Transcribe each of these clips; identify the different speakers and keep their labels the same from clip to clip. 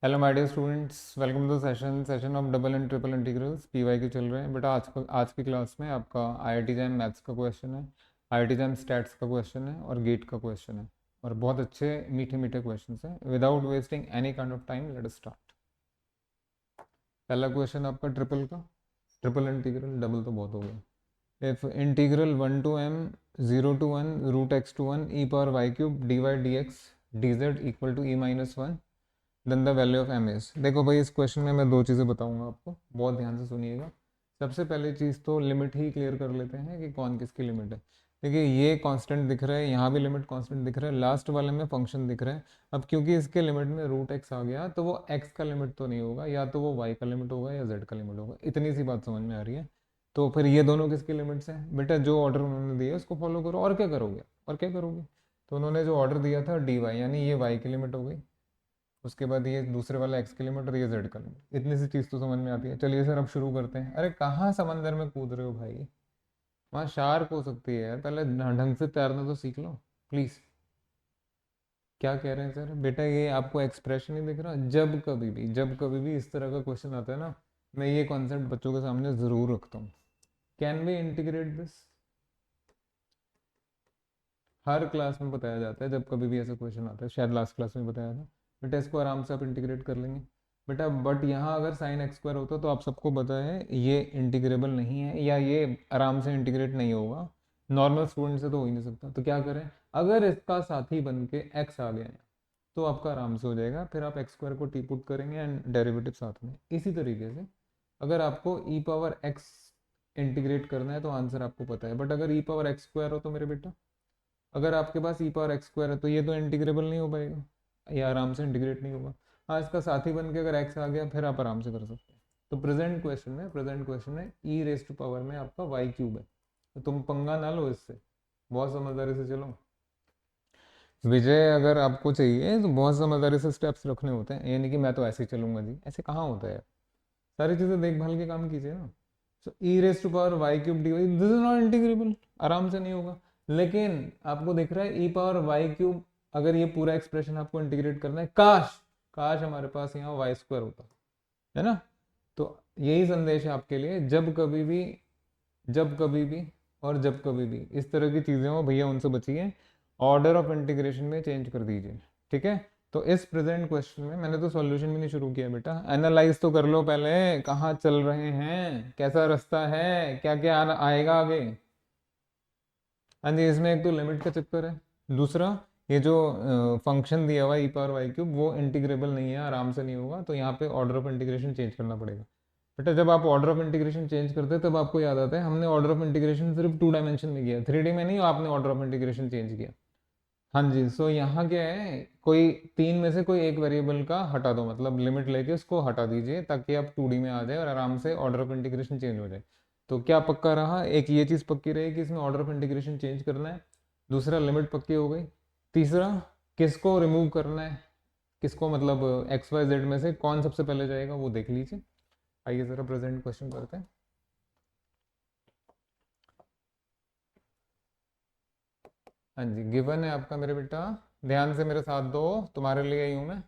Speaker 1: Hello my dear students, welcome to session of double and triple integrals PY के चल रहे हैं। बेटा आज की क्लास में आपका आईआईटी जैम मैथ्स का क्वेश्चन है, आईआईटी जैम स्टैट्स का क्वेश्चन है और गेट का क्वेश्चन है। और बहुत अच्छे मीठे मीठे क्वेश्चन हैं। Without wasting any kind of time let us start. पहला क्वेश्चन आपका ट्रिपल का, ट्रिपल इंटीग्रल, डबल तो बहुत हो गया। If integral 1 to m 0 to 1 root x to one e power y cube d y d x d z equal to E-1 then the value of m is. देखो भाई, इस question में मैं दो चीज़ें बताऊंगा आपको, बहुत ध्यान से सुनिएगा। सबसे पहले चीज़ तो लिमिट ही क्लियर कर लेते हैं कि कौन किसकी लिमिट है। देखिए, ये कांस्टेंट दिख रहा है, यहाँ भी लिमिट कांस्टेंट दिख रहा है, लास्ट वाले में फंक्शन दिख रहा है। अब क्योंकि इसके लिमिट में रूट एक्स आ गया तो वो एक्स का लिमिट तो नहीं होगा, या तो वो वाई का लिमिट होगा या जेड का लिमिट होगा। इतनी सी बात समझ में आ रही है। तो फिर ये दोनों किसकी लिमिट्स हैं? बेटा जो ऑर्डर उन्होंने दिया उसको फॉलो करो, और क्या करोगे, और क्या करोगे। तो उन्होंने जो ऑर्डर दिया था डी वाई, यानी ये वाई की लिमिट हो गई, उसके बाद ये दूसरे वाला एक्स की लिमिट और ये जेड का लिमिट। इतनी सी चीज़ तो समझ में आती है। चलिए सर, अब शुरू करते हैं। अरे कहाँ समंदर में कूद रहे हो भाई, वहाँ शार्क हो सकती है यार, पहले ढंग से तैरना तो सीख लो प्लीज़। क्या कह रहे हैं सर? बेटा ये आपको एक्सप्रेशन नहीं दिख रहा? जब कभी भी इस तरह का क्वेश्चन आता है ना, मैं ये कॉन्सेप्ट बच्चों के सामने ज़रूर रखता हूँ। Can we integrate this? हर क्लास में बताया जाता है, जब कभी भी ऐसा क्वेश्चन आता है, शायद लास्ट क्लास में बताया था। बेटा इसको आराम से आप इंटीग्रेट कर लेंगे। बेटा बट यहाँ अगर साइन एक्स स्क्वायर होता तो आप सबको पता है ये इंटीग्रेबल नहीं है, या ये आराम से इंटीग्रेट नहीं होगा, नॉर्मल स्टूडेंट से तो हो ही नहीं सकता। तो क्या करें, अगर इसका साथी बन के एक्स आ गया है तो आपका आराम से हो जाएगा। फिर आप एक्स स्क्वायर को टी पुट करेंगे एंड डेरिवेटिव साथ में। इसी तरीके से अगर आपको ई पावर एक्स इंटीग्रेट करना है तो आंसर आपको पता है। बट अगर ई पावर एक्स स्क्वायर हो तो मेरे बेटा, अगर आपके पास ई पावर एक्स स्क्वायर है तो ये तो इंटीग्रेबल नहीं हो पाएगा, ये आराम से इंटीग्रेट नहीं होगा। हाँ, इसका साथी बन के अगर एक्स आ गया फिर आप आराम से कर सकते हैं। तो प्रेजेंट क्वेश्चन में ई रेस टू पावर में आपका वाई क्यूब है। तो तुम पंगा ना लो इससे, बहुत समझदारी से चलो। विजय अगर आपको चाहिए तो बहुत समझदारी से स्टेप्स रखने होते हैं, ये नहीं कि मैं तो ऐसे ही चलूंगा जी, ऐसे कहाँ होता है। सारी चीज़ें देखभाल के काम कीजिए ना। So e raise to power y cube d y, this is not integrable, आराम से नहीं होगा। लेकिन आपको दिख रहा है ई पावर वाई क्यूब, अगर ये पूरा एक्सप्रेशन आपको इंटीग्रेट करना है, काश काश हमारे पास यहाँ वाई स्क्वायर होता, है ना। तो यही संदेश है आपके लिए, जब कभी भी और जब कभी भी इस तरह की चीज़ें हो भैया, उनसे बचिए। ऑर्डर ऑफ इंटीग्रेशन में चेंज कर दीजिए, ठीक है। तो इस प्रेजेंट क्वेश्चन में मैंने तो सॉल्यूशन भी नहीं शुरू किया बेटा, एनालाइज तो कर लो पहले, कहाँ चल रहे हैं, कैसा रास्ता है, क्या क्या आएगा आगे। हाँ जी, इसमें एक तो लिमिट का चक्कर है, दूसरा ये जो फंक्शन दिया हुआ है ई पावर वाई क्यूब, वो इंटीग्रेबल नहीं है, आराम से नहीं होगा। तो यहाँ पे ऑर्डर ऑफ इंटीग्रेशन चेंज करना पड़ेगा। बेटा जब आप ऑर्डर ऑफ इंटीग्रेशन चेंज करते हैं तब आपको याद आता है हमने ऑर्डर ऑफ इंटीग्रेशन सिर्फ 2 डायमेंशन में किया, 3D में नहीं आपने ऑर्डर ऑफ इंटीग्रेशन चेंज किया। हाँ जी, सो यहाँ क्या है, कोई तीन में से कोई एक वेरिएबल का हटा दो, मतलब लिमिट लेके उसको हटा दीजिए ताकि आप 2D में आ जाए और आराम से ऑर्डर ऑफ इंटीग्रेशन चेंज हो जाए। तो क्या पक्का रहा, एक ये चीज़ पक्की रही कि इसमें ऑर्डर ऑफ इंटीग्रेशन चेंज करना है, दूसरा लिमिट पक्की हो गई, तीसरा किसको रिमूव करना है, किसको, मतलब एक्स वाई जेड में से कौन सबसे पहले जाएगा वो देख लीजिए। आइए ज़रा प्रेजेंट क्वेश्चन करते हैं। हाँ जी, गिवन है आपका मेरे बेटा, ध्यान से मेरे साथ दो, तुम्हारे लिए ही हूँ मैं।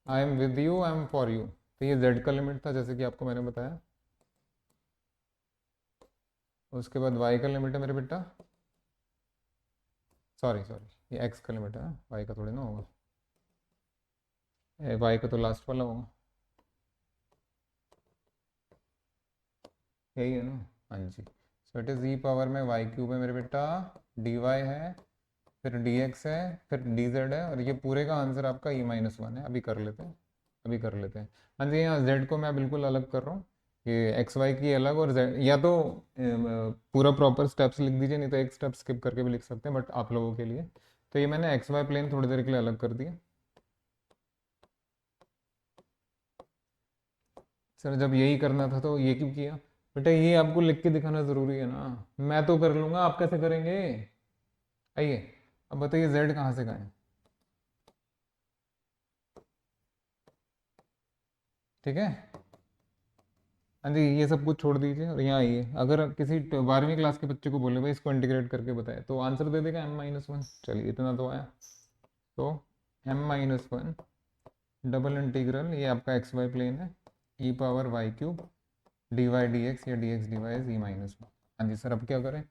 Speaker 1: I am with you, I am for you. तो ये जेड का लिमिट था जैसे कि आपको मैंने बताया। उसके बाद वाई का लिमिट है मेरे बेटा, सॉरी सॉरी, ये एक्स का लिमिट है, वाई का थोड़ी ना होगा, वाई का तो लास्ट वाला होगा, यही है ना। हाँ जी, so it is e power में वाई क्यूब है मेरे बेटा, डी वाई है, फिर डी एक्स है, फिर डी जेड है, और ये पूरे का आंसर आपका E-1 है। अभी कर लेते हैं, अभी कर लेते हैं। हाँ जी, यहाँ जेड को मैं बिल्कुल अलग कर रहा हूँ, ये एक्स वाई की अलग, और जेड या तो पूरा प्रॉपर स्टेप्स लिख दीजिए, नहीं तो एक स्टेप स्किप करके भी लिख सकते हैं, बट आप लोगों के लिए तो ये मैंने एक्स वाई प्लेन थोड़ी देर के लिए अलग कर दिया। सर जब यही करना था तो ये क्यों किया? बेटा ये आपको लिख के दिखाना ज़रूरी है ना, मैं तो कर लूँगा, आप कैसे करेंगे? आइए, अब बताइए जेड कहाँ से कहाँ है। ठीक है। हाँ जी, ये सब कुछ छोड़ दीजिए और यहाँ आइए। अगर किसी 12वीं क्लास के बच्चे को बोले भाई इसको इंटीग्रेट करके बताए तो आंसर दे देगा M-1। चलिए इतना तो आया। तो M-1 डबल इंटीग्रल, ये आपका एक्स वाई प्लेन है, e power y cube d y d x या d x d y e minus one. हाँ जी सर, अब क्या करें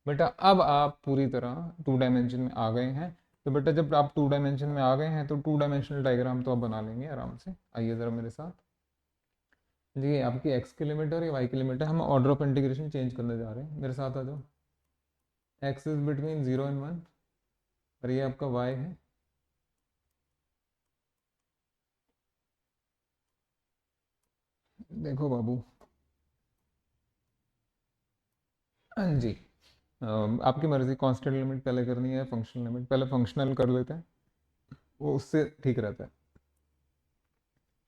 Speaker 1: बेटा, अब आप पूरी तरह टू डायमेंशन में आ गए हैं। तो बेटा जब आप टू डायमेंशन में आ गए हैं तो टू डायमेंशनल डायग्राम तो आप बना लेंगे आराम से। आइए ज़रा मेरे साथ। जी आपकी एक्स की लिमिट है और ये वाई की लिमिट है, हम ऑर्डर ऑफ इंटीग्रेशन चेंज करने जा रहे हैं, मेरे साथ आ जाओ। एक्स इज बिटवीन 0 and 1 और ये आपका वाई है। देखो बाबू, हाँ जी, आपकी मर्जी, कांस्टेंट लिमिट पहले करनी है, फंक्शनल लिमिट पहले, फंक्शनल कर लेते हैं, वो उससे ठीक रहता है।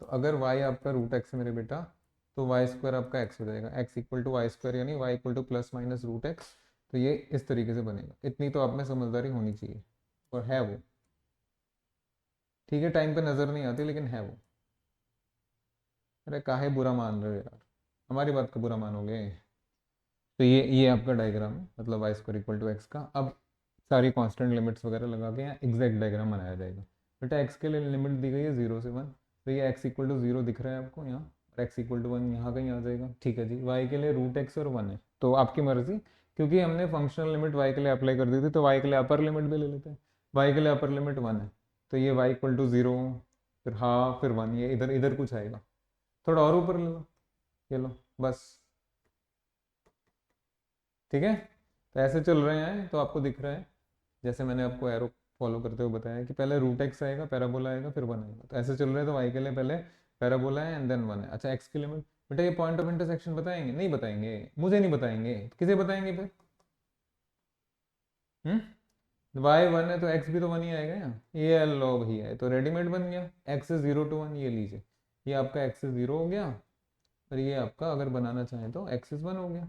Speaker 1: तो अगर y आपका रूट एक्स है मेरे बेटा, तो वाई स्क्वायर आपका x हो जाएगा, x equal to y square, यानी y equal to plus minus root x. तो ये इस तरीके से बनेगा, इतनी तो आप में समझदारी होनी चाहिए, और है वो। ठीक है, टाइम पे नज़र नहीं आती लेकिन है वो। अरे काहे बुरा मान रहे हो यार, हमारी बात का बुरा मानोगे? तो ये आपका डायग्राम है, मतलब y square equal to x का। अब सारी कांस्टेंट लिमिट्स वगैरह लगा के यहाँ एग्जैक्ट डायग्राम बनाया जाएगा। बेटा एक्स के लिए लिमिट दी गई है 0 से 1, तो ये एक्स इक्वल टू 0 दिख रहा है आपको यहाँ, और एक्स इक्वल टू 1 यहाँ कहीं आ जाएगा। ठीक है जी, वाई के लिए रूट एक्स और 1 है, तो आपकी मर्जी, क्योंकि हमने फंक्शनल लिमिट वाई के लिए अप्लाई कर दी थी, तो वाई के लिए अपर लिमिट भी ले लेते हैं। वाई के लिए अपर लिमिट 1 है, तो ये वाई इक्वल टू 0, फिर हाफ, फिर 1, ये इधर इधर कुछ आएगा। थोड़ा और ऊपर ले लो, ये लो, बस। ठीक है, तो ऐसे चल रहे हैं तो आपको दिख रहा है, जैसे मैंने आपको एरो फॉलो करते हुए बताया कि पहले रूट एक्स आएगा, पैराबोला आएगा, फिर 1 आएगा। तो ऐसे चल रहे हैं, तो वाई के लिए पहले पैराबोला है एंड देन 1 है। अच्छा, एक्स की लिमिट बेटा, ये पॉइंट ऑफ इंटरसेक्शन बताएंगे? नहीं बताएंगे, मुझे नहीं बताएंगे, किसे बताएंगे फिर? वाई 1 है तो एक्स भी तो 1 ही आएगा यहाँ, ये लो भैया, है तो रेडीमेड बन गया। एक्स इज 0 to 1, ये लीजिए, ये आपका एक्स इज 0 हो गया, और ये आपका अगर बनाना चाहें तो एक्स इज 1 हो गया।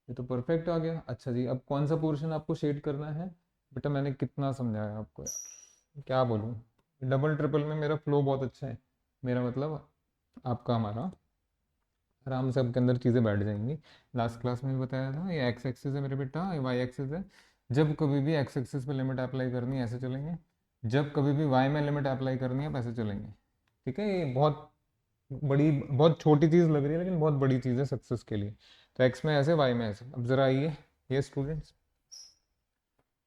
Speaker 1: ये तो परफेक्ट आ गया। अच्छा जी, अब कौन सा पोर्शन आपको शेड करना है? बेटा मैंने कितना समझाया आपको यार, क्या बोलूँ। डबल ट्रिपल में मेरा फ्लो बहुत अच्छा है, मेरा मतलब आपका हमारा आराम से आपके अंदर चीज़ें बैठ जाएंगी। लास्ट क्लास में भी बताया था, ये एक्स एक्सिस है मेरे बेटा, ये वाई एक्सिस है। जब कभी भी एक्स एक्सिस पे लिमिट अप्लाई करनी है ऐसे चलेंगे, जब कभी भी वाई में लिमिट अप्लाई करनी है ऐसे चलेंगे। ठीक है, ये बहुत बड़ी, बहुत छोटी चीज़ लग रही है लेकिन बहुत बड़ी चीज़ है सक्सेस के लिए। तो एक्स में ऐसे, वाई में ऐसे। अब ज़रा आइए, ये स्टूडेंट्स,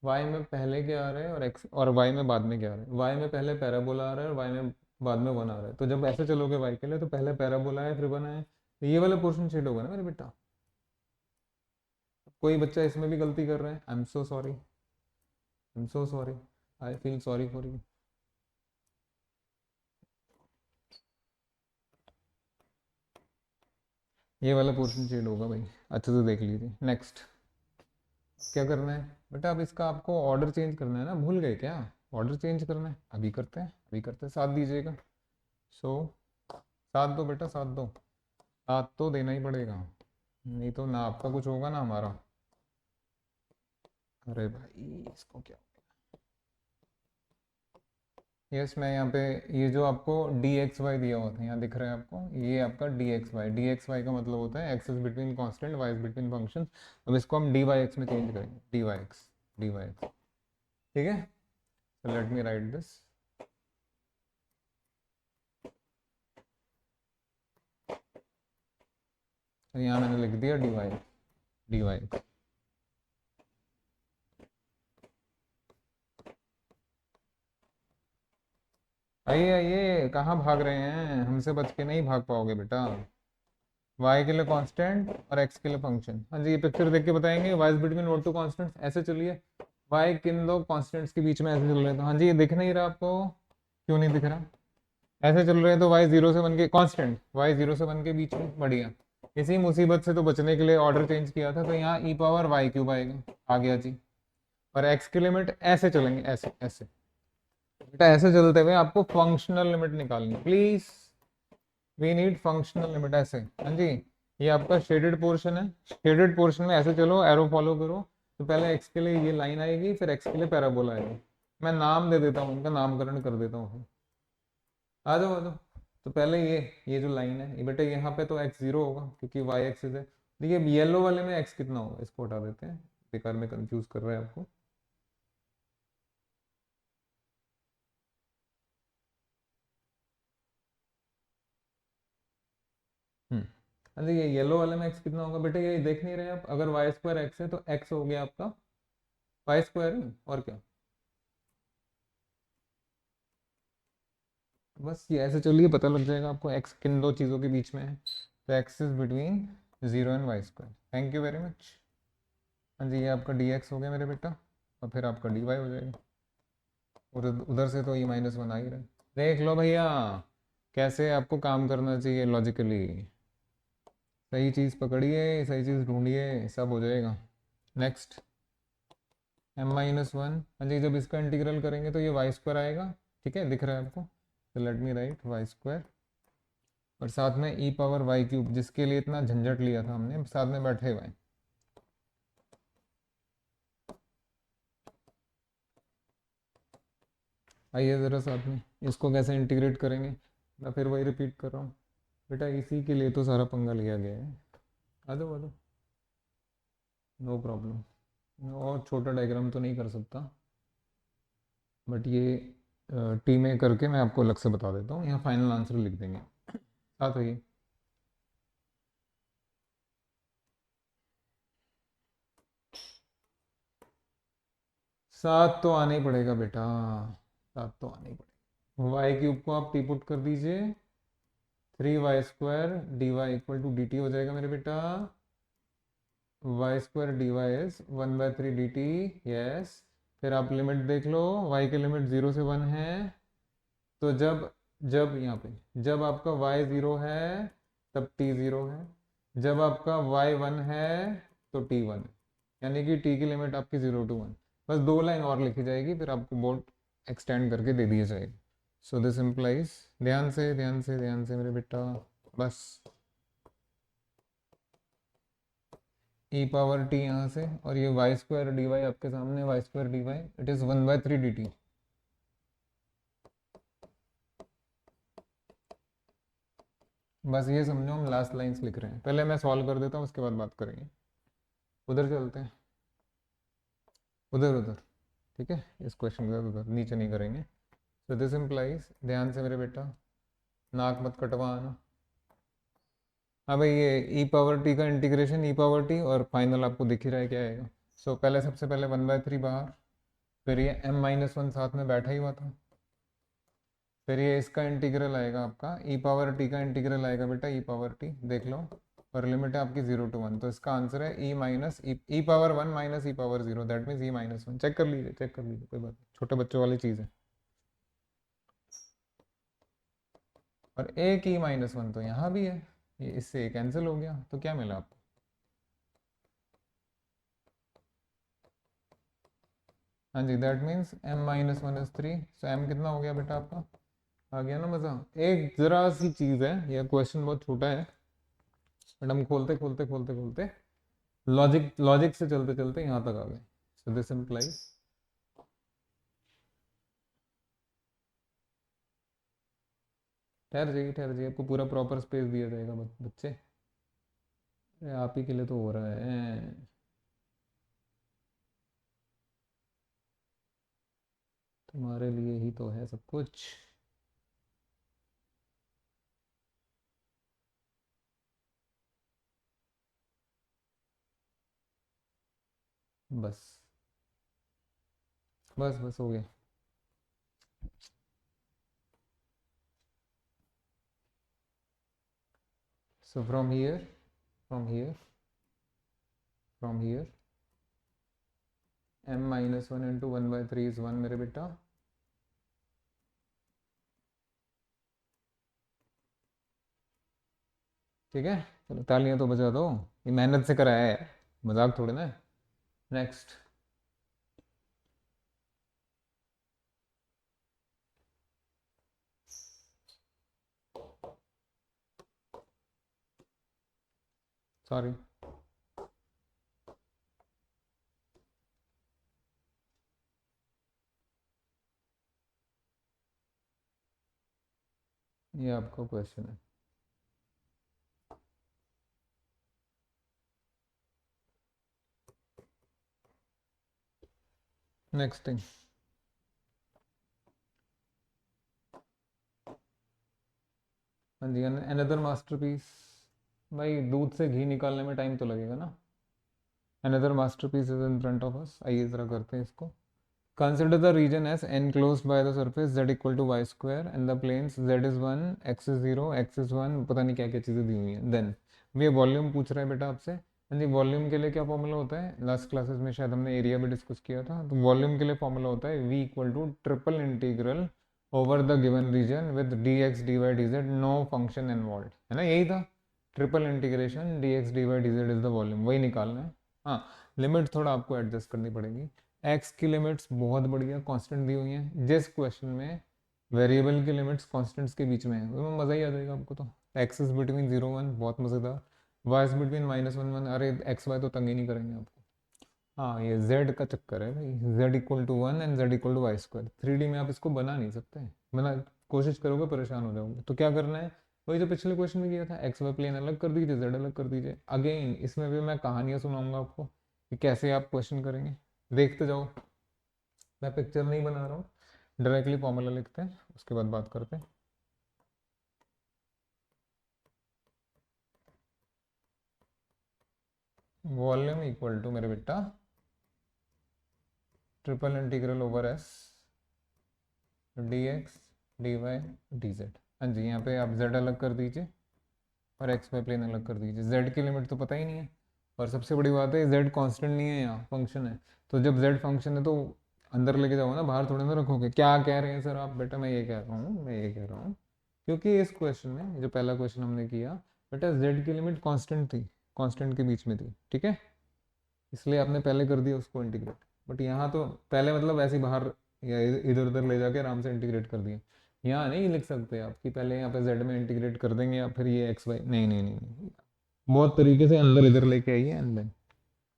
Speaker 1: वाई में पहले क्या आ रहा है और एक्स और वाई में बाद में क्या आ रहा है? वाई में पहले पैराबोला आ रहा है और वाई में बाद में 1 आ रहा है। तो जब ऐसे चलोगे वाई के लिए, तो पहले पैराबोला है फिर 1 है, तो ये वाला पोर्शन शेड होगा ना मेरे बेटा। कोई बच्चा इसमें भी गलती कर रहा है, I am so sorry, I am so sorry, I feel sorry for you. ये वाला पोर्शन शेड होगा भाई, अच्छे से देख लीजिए। नेक्स्ट क्या करना है बेटा, अब इसका आपको ऑर्डर चेंज करना है ना, भूल गए क्या? ऑर्डर चेंज करना है, अभी करते हैं, अभी करते हैं, साथ दीजिएगा। सो साथ दो बेटा, साथ दो, साथ तो देना ही पड़ेगा, नहीं तो ना आपका कुछ होगा ना हमारा। अरे भाई इसको क्या, यस मैं यहाँ पे, ये जो आपको डी एक्स वाई दिया हुआ था यहाँ दिख रहा है आपको, ये आपका डी एक्स वाई का मतलब होता है x is between constant, y is between function. अब इसको हम डी वाई एक्स में चेंज करेंगे, डी वाई एक्स। ठीक है, so let me write this। तो यहाँ मैंने लिख दिया डी वाई। आइए आइए, कहाँ भाग रहे हैं, हमसे बच के नहीं भाग पाओगे बेटा। y के लिए कांस्टेंट और x के लिए फंक्शन। हाँ जी, ये पिक्चर देख के बताएंगे y is between what two constants, ऐसे चलिए। y किन दो कांस्टेंट्स के बीच में ऐसे चल रहे थे। हाँ जी, ये दिख नहीं रहा आपको? क्यों नहीं दिख रहा? ऐसे चल रहे हैं तो y 0 से 1 के कांस्टेंट, y 0 से 1 के बीच में, बढ़िया। इसी मुसीबत से तो बचने के लिए ऑर्डर चेंज किया था, तो यहाँ ई पावर वाई क्यूब आएगा, आ गया जी। और x की लिमिट ऐसे चलेंगे, ऐसे ऐसे बेटा, ऐसे चलते हुए आपको फंक्शनल लिमिट निकालनी, please we need functional limit, ऐसे। हाँ जी, ये आपका शेडेड पोर्शन है, शेडेड पोर्शन में ऐसे चलो, एरो फॉलो करो। तो पहले x के लिए ये लाइन आएगी, फिर x के लिए पैराबोला आएगा। मैं नाम दे देता हूँ, उनका नामकरण कर देता हूँ। आ जाओ आ जाओ। तो पहले ये जो लाइन है, ये बेटा यहाँ पे तो x 0 होगा क्योंकि y एक्सिस है। देखिए येलो वाले में x कितना होगा, इसको हटा देते हैं, बेकार में कंफ्यूज कर रहा है आपको। अरे ये येलो वाले में x कितना होगा बेटा, ये देख नहीं रहे आप, अगर वाई स्क्वायर एक्स है तो x हो गया आपका वाई स्क्वायर है, और क्या। बस ये ऐसे चलिए पता लग जाएगा आपको x किन दो चीज़ों के बीच में है। तो x is between 0 and y square. Thank you very much. हाँ जी, ये आपका dx हो गया मेरे बेटा, और फिर आपका dy हो जाएगा। उधर उधर से तो ये -1 आ ही रहा है। देख लो भैया कैसे आपको काम करना चाहिए लॉजिकली। सही चीज़ पकड़िए, सही चीज़ ढूंढिए, सब हो जाएगा। Next m-1। हाँ जी, जब इसका इंटीग्रल करेंगे तो ये वाई स्क्वायर आएगा। ठीक है, दिख रहा है आपको, तो let me write y square, और साथ में ई पावर वाई क्यूब, जिसके लिए इतना झंझट लिया था हमने, साथ में बैठे हुए हैं। आइए ज़रा साथ में इसको कैसे इंटीग्रेट करेंगे, मैं फिर वही रिपीट कर रहा हूँ बेटा, इसी के लिए तो सारा पंगा लिया गया है। आ जाओ, नो प्रॉब्लम। और छोटा डायग्राम तो नहीं कर सकता, बट ये टी में करके मैं आपको अलग से बता देता हूँ, यहाँ फाइनल आंसर लिख देंगे। साथ आइए। 7 तो आना ही पड़ेगा बेटा, 7 तो आना ही पड़ेगा। वाई क्यूब को आप टी पुट कर दीजिए, 3y² dy equal to d t हो जाएगा मेरे बेटा। y² dy is 1/3 dt। Yes, फिर आप लिमिट देख लो, y के लिमिट 0 से 1 है, तो जब जब यहाँ पे जब आपका y 0 है तब t 0 है, जब आपका y 1 है तो t 1 है, यानी कि t की लिमिट आपकी 0 to 1। बस 2 लाइन और लिखी जाएगी, फिर आपको बोर्ड एक्सटेंड करके दे दिया जाएगा। सो दिस इम्प्लाइज, ध्यान से ध्यान से ध्यान से मेरे बेटा, बस ई पावर टी यहाँ से, और ये y² dy आपके सामने, y² dy it is 1/3 dt। बस ये समझो हम लास्ट लाइंस लिख रहे हैं, पहले मैं सॉल्व कर देता हूँ, उसके बाद बात करेंगे। उधर चलते हैं, उधर उधर, ठीक है, इस क्वेश्चन के उधर नीचे नहीं करेंगे। सो दिस इम्प्लाइज, ध्यान से मेरे बेटा, नाक मत कटवा आना। हाँ भाई, ये ई पावर टी का इंटीग्रेशन, ई पावर टी, और फाइनल आपको दिख ही रहा है क्या आएगा। सो पहले सबसे पहले 1/3 बाहर, फिर ये m-1 साथ में बैठा ही हुआ था, फिर ये इसका इंटीग्रल आएगा आपका, ई पावर टी का इंटीग्रल आएगा बेटा, ई पावर टी देख लो, और लिमिट है आपकी 0 to 1, तो इसका आंसर है e minus e power 1 minus e power 0, that means ई-1। चेक कर लीजिए, चेक कर लीजिए, कोई बात नहीं, छोटे बच्चों वाली चीज़ है। और एक ई-1 तो यहाँ भी है, ये इससे कैंसिल हो गया, तो क्या मिला आपको। हाँ जी, that means m-1 is 3। So m कितना हो गया बेटा आपका, आ गया ना मज़ा। एक ज़रा सी चीज़ है, यह क्वेश्चन बहुत छोटा है, बट हम खोलते खोलते खोलते खोलते लॉजिक लॉजिक से चलते चलते यहाँ तक आ गए। सो दिस इम्प्लाइज, ठहर जाइए, आपको पूरा प्रॉपर स्पेस दिया जाएगा बच्चे। अरे आप ही के लिए तो हो रहा है, तुम्हारे लिए ही तो है सब कुछ। बस बस बस हो गया। So from here m-1 into 1/3 is 1 मेरे बेटा। ठीक है, चलो तालियां तो बजा दो, ये मेहनत से कराया है, मजाक थोड़े ना। नेक्स्ट, सॉरी, ये आपका क्वेश्चन है। नेक्स्ट थिंग, हाँ जी, अनदर मास्टरपीस, भाई दूध से घी निकालने में टाइम तो लगेगा ना। Another masterpiece is in front of us, आइए जरा करते हैं इसको। Consider the region s enclosed by the surface z equal to y square and the planes z is 1, x is 0, x is 1, पता नहीं क्या क्या चीज़ें दी हुई हैं। देन ये वॉल्यूम पूछ रहा है बेटा आपसे। हाँ जी, वॉल्यूम के लिए क्या फॉर्मूला होता है, लास्ट क्लासेस में शायद हमने एरिया भी डिस्कस किया था। तो वॉल्यूम के लिए फॉर्मूला होता है v equal to triple integral over the given region with dx dy dz, no function involve, है ना, यही था। Triple integration dx dy dz is the volume, वही निकालना है। हाँ, लिमिट थोड़ा आपको एडजस्ट करनी पड़ेगी। एक्स की लिमिट्स बहुत बढ़िया कांस्टेंट दी हुई हैं। जिस क्वेश्चन में वेरिएबल की लिमिट्स कांस्टेंट्स के बीच में है उसमें मज़ा ही आ जाएगा आपको। तो एक्स इज बिटवीन 0 1, बहुत मज़ेदार। वाई इज बिटवीन -1 1, अरे एक्स वाई तो तंग ही नहीं करेंगे आपको। हाँ, ये जेड का चक्कर है भाई, z equal to 1 and z equal to y square. 3D में आप इसको बना नहीं सकते, बना कोशिश करोगे परेशान हो जाओगे। तो क्या करना है, वही जो पिछले क्वेश्चन में किया था, एक्स वाई प्लेन अलग कर दीजिए, जेड अलग कर दीजिए। अगेन इसमें भी मैं कहानियाँ सुनाऊंगा आपको कि कैसे आप क्वेश्चन करेंगे, देखते जाओ। मैं पिक्चर नहीं बना रहा हूँ, डायरेक्टली फॉर्मूला लिखते हैं, उसके बाद बात करते हैं। वॉल्यूम इक्वल टू मेरे बेटा triple integral over s d x d y d z. हाँ जी, यहाँ पे आप जेड अलग कर दीजिए और एक्स वाई प्लेन अलग कर दीजिए। जेड की लिमिट तो पता ही नहीं है, और सबसे बड़ी बात है जेड कांस्टेंट नहीं है, यहाँ फंक्शन है। तो जब जेड फंक्शन है तो अंदर लेके जाओ ना, बाहर थोड़े ना रखोगे। क्या कह रहे हैं सर आप, बेटा मैं ये कह रहा हूँ, मैं ये कह रहा हूँ, क्योंकि इस क्वेश्चन में जो पहला क्वेश्चन हमने किया बेटा, जेड की लिमिट कांस्टेंट थी, कांस्टेंट के बीच में थी, ठीक है, इसलिए आपने पहले कर दिया उसको इंटीग्रेट। बट यहाँ तो पहले मतलब ऐसे ही बाहर या इधर उधर ले जाके आराम से इंटीग्रेट कर दिया। यहाँ नहीं लिख सकते आप कि पहले यहाँ पे जेड में इंटीग्रेट कर देंगे या फिर ये एक्स वाई, नहीं नहीं नहीं नहीं, बहुत तरीके से अंदर इधर लेके आइए एंड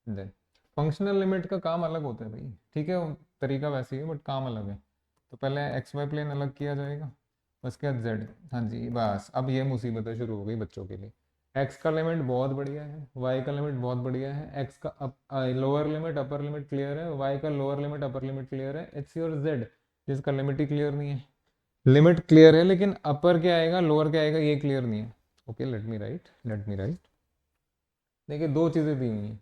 Speaker 1: देन फंक्शनल लिमिट का काम अलग होता है भाई, ठीक है, वो तरीका वैसे ही है बट काम अलग है। तो पहले एक्स वाई प्लेन अलग किया जाएगा, उसके बाद जेड। हाँ जी, बस अब ये मुसीबतें शुरू हो गई बच्चों के लिए। एक्स का लिमिट बहुत बढ़िया है, वाई का लिमिट बहुत बढ़िया है, एक्स का lower limit upper limit clear है, वाई का lower limit upper limit clear है। इट्स योर जेड जिसका लिमिट ही क्लियर नहीं है। लिमिट क्लियर है लेकिन अपर क्या आएगा लोअर क्या आएगा ये क्लियर नहीं है। Okay, late me right. देखिए दो चीज़ें दी हुई हैं,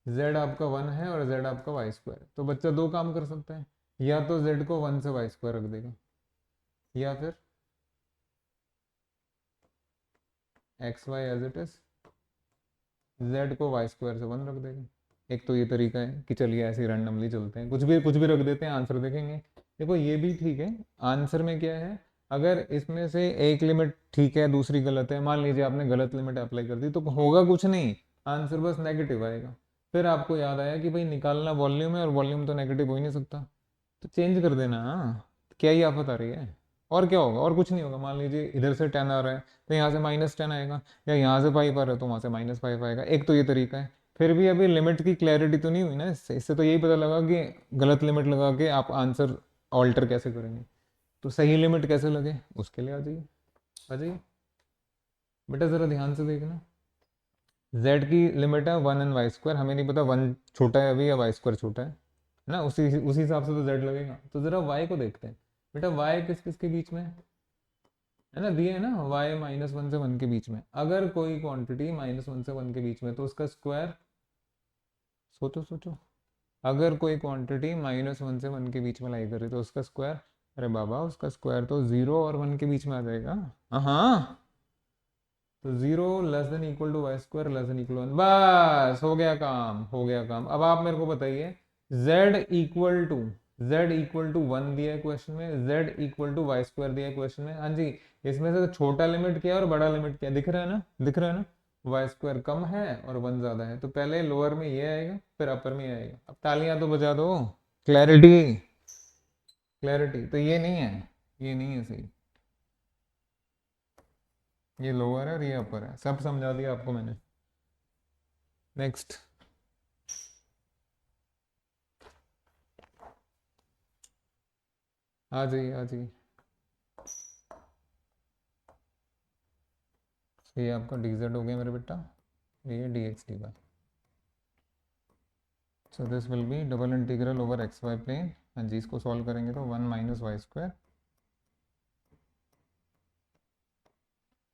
Speaker 1: z आपका 1 है और z आपका वाई स्क्वायर। तो बच्चा दो काम कर सकता है, या तो z को 1 से वाई स्क्वायर रख देगा, या फिर x y as it is, z को वाई स्क्वायर से 1 रख देगा। एक तो ये तरीका है कि चलिए ऐसे ही रैंडमली चलते हैं, कुछ भी रख देते हैं, आंसर देखेंगे। देखो ये भी ठीक है, आंसर में क्या है, अगर इसमें से एक लिमिट ठीक है दूसरी गलत है, मान लीजिए आपने गलत लिमिट अप्लाई कर दी, तो होगा कुछ नहीं, आंसर बस नेगेटिव आएगा। फिर आपको याद आया कि भाई निकालना वॉल्यूम है और वॉल्यूम तो नेगेटिव हो ही नहीं सकता, तो चेंज कर देना। हाँ, क्या ही आफत आ रही है, और क्या होगा, और कुछ नहीं होगा। मान लीजिए इधर से 10 आ रहा है तो यहाँ से -10 आएगा, या यहाँ से 5 आ रहा है तो वहाँ से -5 आएगा। एक तो ये तरीका है। फिर भी अभी लिमिट की क्लैरिटी तो नहीं हुई ना, इससे तो यही पता लगा कि गलत लिमिट लगा के आप आंसर ऑल्टर कैसे करेंगे। तो सही लिमिट कैसे लगे उसके लिए आ जाइए बेटा, ज़रा ध्यान से देखना। z की लिमिट है 1 एंड वाई स्क्वायर, हमें नहीं पता 1 छोटा है अभी या वाई स्क्वायर छोटा है ना, उसी हिसाब से तो z लगेगा। तो ज़रा y को देखते हैं बेटा, y किस किस के बीच में है ना, दिए है ना, y -1 से 1 के बीच में। अगर कोई क्वांटिटी -1 से 1 के बीच में तो उसका स्क्वायर, सोचो सोचो, अगर कोई क्वांटिटी -1 से 1 के बीच में लाई करे तो उसका स्क्वायर, अरे बाबा उसका स्क्वायर तो 0 और 1 के बीच में आ जाएगा। हाँ, तो 0 less than equal to y square less than equal 1, बस हो गया काम, हो गया काम। अब आप मेरे को बताइए, z इक्वल टू z = 1 दिया है क्वेश्चन में, z equal to y square दिया है क्वेश्चन में। हाँ जी, इसमें से छोटा लिमिट क्या है और बड़ा लिमिट क्या है, दिख रहा है ना, दिख रहा है ना, वाई स्क्वायर कम है और 1 ज्यादा है, तो पहले लोअर में ये आएगा फिर अपर में आएगा। अब तालियां तो बजा दो, क्लैरिटी, क्लैरिटी। तो ये नहीं है, ये नहीं है सही, ये लोअर है और ये अपर है, सब समझा दिया आपको मैंने। नेक्स्ट, आ जाइए आ जाइए। ये आपका डी जेड हो गया मेरे बेटा, ये d x d y. So this will be double integral over x y plane. हाँ जी, इसको सॉल्व करेंगे तो 1 - वाई स्क्वायर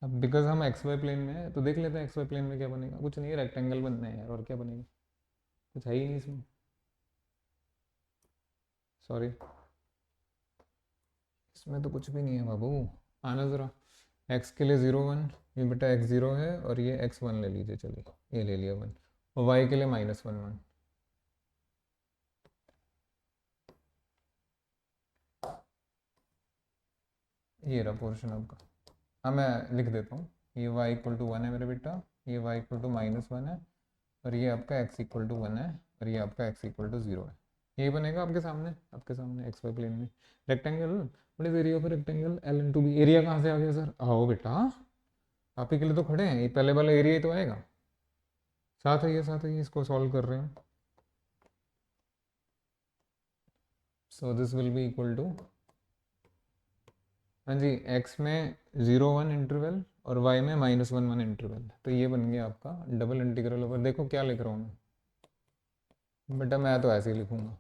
Speaker 1: अब बिकॉज हम एक्स वाई प्लेन में है तो देख लेते हैं एक्स वाई प्लेन में क्या बनेगा। कुछ नहीं, रेक्टेंगल बनना है यार, और क्या बनेगा, कुछ है ही नहीं इसमें। सॉरी, इसमें तो कुछ भी नहीं है बाबू। आना ज़रा, एक्स के लिए 0 1, ये बेटा एक्स 0 है और ये एक्स 1 ले लीजिए, चलिए ये ले लिया 1, और वाई के लिए -1 1। ये रहा पोर्शन आपका। हाँ मैं लिख देता हूँ, ये y = 1 है मेरे बेटा, ये y = -1 है, और ये आपका x = 1 है, और ये आपका x = 0 है। यही बनेगा आपके सामने एक्स वाई प्लेन में rectangle. What is area of rectangle, L × B। Area कहाँ से आ गया सर, आओ बेटा, आप ही के लिए तो खड़े हैं, ये पहले वाला एरिया ही तो आएगा। साथ है ये, इसको सॉल्व कर रहे हैं। So this will be equal to, हाँ जी, x में 0 1 इंटरवल और y में -1 1 इंटरवल, तो ये बन गया आपका डबल इंटीग्रल ओवर, देखो क्या लिख रहा हूँ मैं बेटा, मैं तो ऐसे ही लिखूंगा,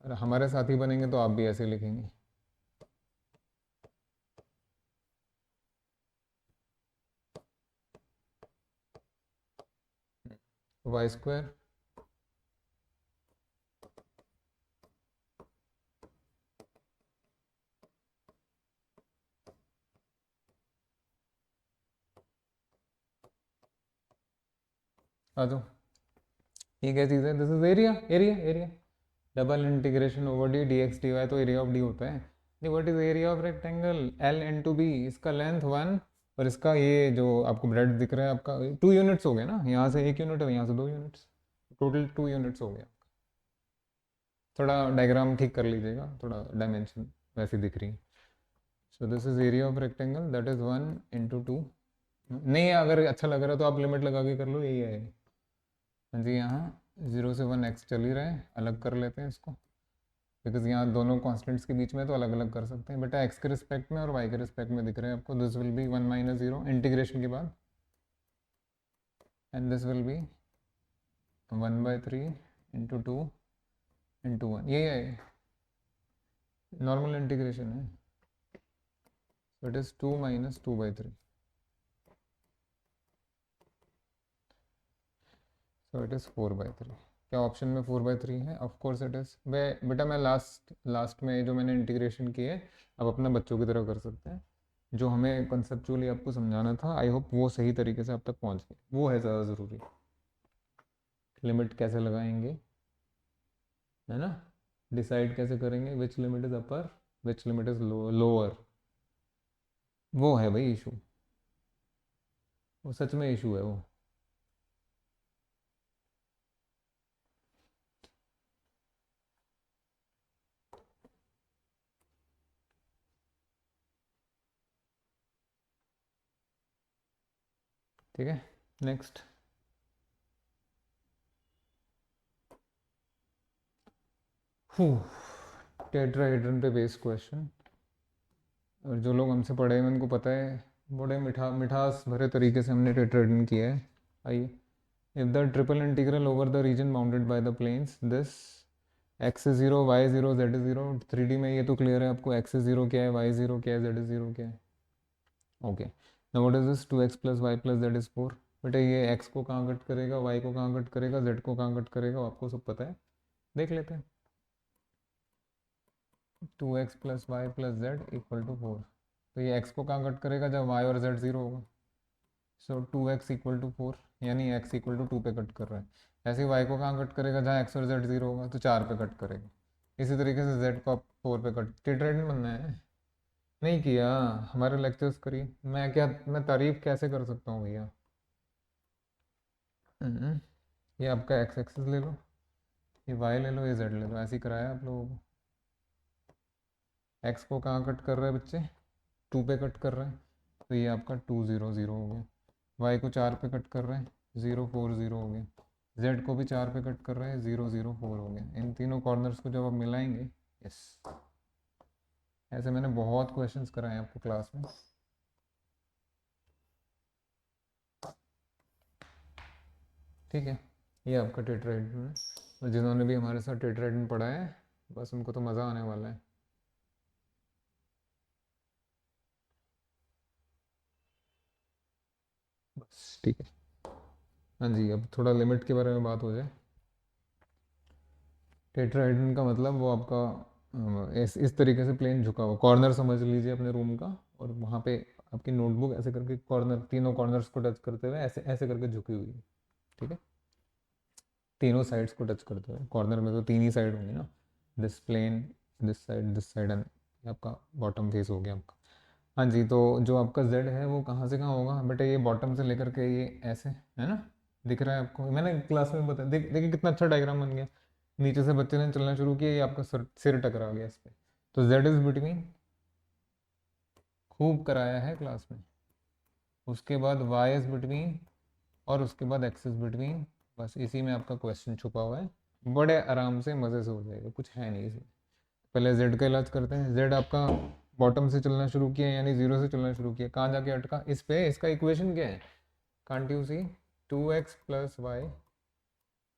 Speaker 1: और हमारे साथी बनेंगे तो आप भी ऐसे ही लिखेंगे। y² आ जाओ, ये क्या चीज़ है, this is area, area double integration over D dx dy, तो एरिया ऑफ डी होता है। नहीं, what is area of rectangle, L × B, इसका लेंथ 1 और इसका ये जो आपको ब्रेड दिख रहा है आपका 2 यूनिट्स हो गया ना, यहाँ से 1 यूनिट है, यहाँ से 2 यूनिट्स, टोटल 2 यूनिट्स हो गया। थोड़ा डायग्राम ठीक कर लीजिएगा, थोड़ा डायमेंशन वैसी दिख रही है। So this is area of rectangle, that is 1 × 2। नहीं, अगर अच्छा लग रहा है तो आप लिमिट लगा के कर लो, यही है। हाँ जी, यहाँ 0 से 1 x चल ही रहा है, अलग कर लेते हैं इसको, बिकॉज यहाँ दोनों कॉन्स्टेंट्स के बीच में तो अलग अलग कर सकते हैं बेटा, x के रिस्पेक्ट में और y के रिस्पेक्ट में दिख रहे हैं आपको। दिस विल बी 1 - 0 इंटीग्रेशन के बाद, एंड दिस विल बी 1/3 × 2 × 1, ये है नॉर्मल इंटीग्रेशन है। So it is 2 - 2/3. So it is 4/3। क्या ऑप्शन में 4/3 है? Of course it is. वे बेटा मैं लास्ट में जो मैंने इंटीग्रेशन की है, अब अपने बच्चों की तरह कर सकते हैं। जो हमें कंसेप्चुअली आपको समझाना था, आई होप वो सही तरीके से आप तक पहुंच गए, वो है ज़्यादा ज़रूरी। लिमिट कैसे लगाएंगे, है ना, डिसाइड कैसे करेंगे which limit is upper, which limit is lower, वो है भाई इशू, वो सच में इशू है वो। ठीक है, नेक्स्ट। टेट्राहेड्रन पे बेस्ड क्वेश्चन, और जो लोग हमसे पढ़े हैं उनको पता है, बड़े मिठास भरे तरीके से हमने टेट्राहेड्रन किया है। आइए, if the triple integral over the region bounded by the planes this x is 0 y 0 z is 0, 3D में ये तो क्लियर है आपको, x इज 0 क्या है, y 0 क्या है, z इज 0 क्या है। Okay, now what is this, 2x + y + z is 4। बेटा ये x को कहाँ कट करेगा, y को कहाँ कट करेगा, z को कहाँ कट करेगा, आपको सब पता है, देख लेते हैं। 2x + y + z = 4, तो ये x को कहाँ कट करेगा जब y और z 0 होगा। सो 2x = 4, यानी x = 2 पे कट कर रहा है। ऐसे ही y को कहाँ कट करेगा जहाँ x और z 0 होगा, तो 4 पे कट करेगा। इसी तरीके से z को आप 4 पे कट, टेट्राहेड्रन बनना है। नहीं किया, हमारे लेक्चर्स करिए, मैं तारीफ कैसे कर सकता हूँ भैया। ये आपका x एक्सिस ले लो, ये y ले लो, ये z ले लो, ऐसे ही कराया आप लोगों को। x को कहाँ कट कर रहा है बच्चे, 2 पे कट कर रहा है, तो ये आपका 2 0 0 हो गया। y को 4 पे कट कर रहा है, 0 4 0 हो गया। z को भी 4 पे कट कर रहा है, 0 0 4 हो गया। इन तीनों कॉर्नर्स को जब आप मिलाएंगे, यस, ऐसे मैंने बहुत क्वेश्चंस कराए हैं आपको क्लास में। ठीक है, ये आपका टेट्राहेड्रन है, और जिन्होंने भी हमारे साथ टेट्राहेड्रन पढ़ा है, बस उनको तो मज़ा आने वाला है। ठीक है। हाँ जी, अब थोड़ा लिमिट के बारे में बात हो जाए। टेट्राहेड्रन का मतलब वो आपका इस तरीके से प्लेन झुका हुआ कॉर्नर समझ लीजिए अपने रूम का, और वहाँ पे आपकी नोटबुक ऐसे करके कॉर्नर, तीनों कॉर्नर्स को टच करते हुए ऐसे ऐसे करके झुकी हुई है। ठीक है, तीनों साइड्स को टच करते हुए। कॉर्नर में तो तीन ही साइड होंगी ना, this plane, this side and आपका बॉटम फेस हो गया आपका। हाँ जी, तो जो आपका जेड है वो कहाँ से कहाँ होगा बेटा, ये बॉटम से लेकर के ये ऐसे है ना, दिख रहा है आपको, मैंने क्लास में बताया। देखिए कितना अच्छा डायग्राम बन गया। नीचे से बच्चे ने चलना शुरू किया, ये आपका सिर टकरा गया इस पे। तो जेड इज बिटवीन, खूब कराया है क्लास में। उसके बाद वाई इज बिटवीन, और उसके बाद एक्स इज बिटवीन। बस इसी में आपका क्वेश्चन छुपा हुआ है। बड़े आराम से मज़े से हो जाएगा, कुछ है नहीं इसमें। पहले जेड का इलाज करते हैं। जेड आपका बॉटम से चलना शुरू किया, यानी जीरो से चलना शुरू किया, कहाँ जाके अटका इस पे। इसका इक्वेशन क्या है, can't you see, 2x plus y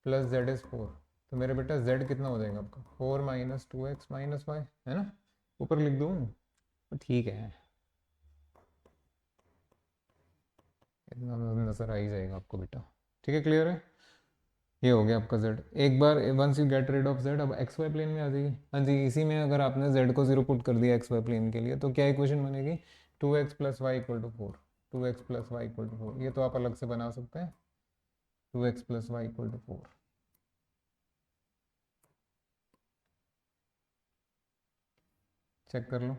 Speaker 1: plus z is 4। तो मेरे बेटा जेड कितना हो जाएगा आपका, 4 माइनस 2x माइनस वाई, है ना। ऊपर लिख दूँ तो ठीक है, इतना नजर आ ही जाएगा आपको बेटा। ठीक है, क्लियर है। ये हो गया आपका z। एक बार once you get rid of z, अब एक्स वाई प्लेन में आ जाइए। हाँ जी, इसी में अगर आपने z को जीरो पुट कर दिया एक्स वाई प्लेन के लिए, तो क्या इक्वेशन बनेगी, 2x plus y equal to 4। 2x plus y equal to 4, ये तो आप अलग से बना सकते हैं। 2x plus y equal to 4, check कर लो।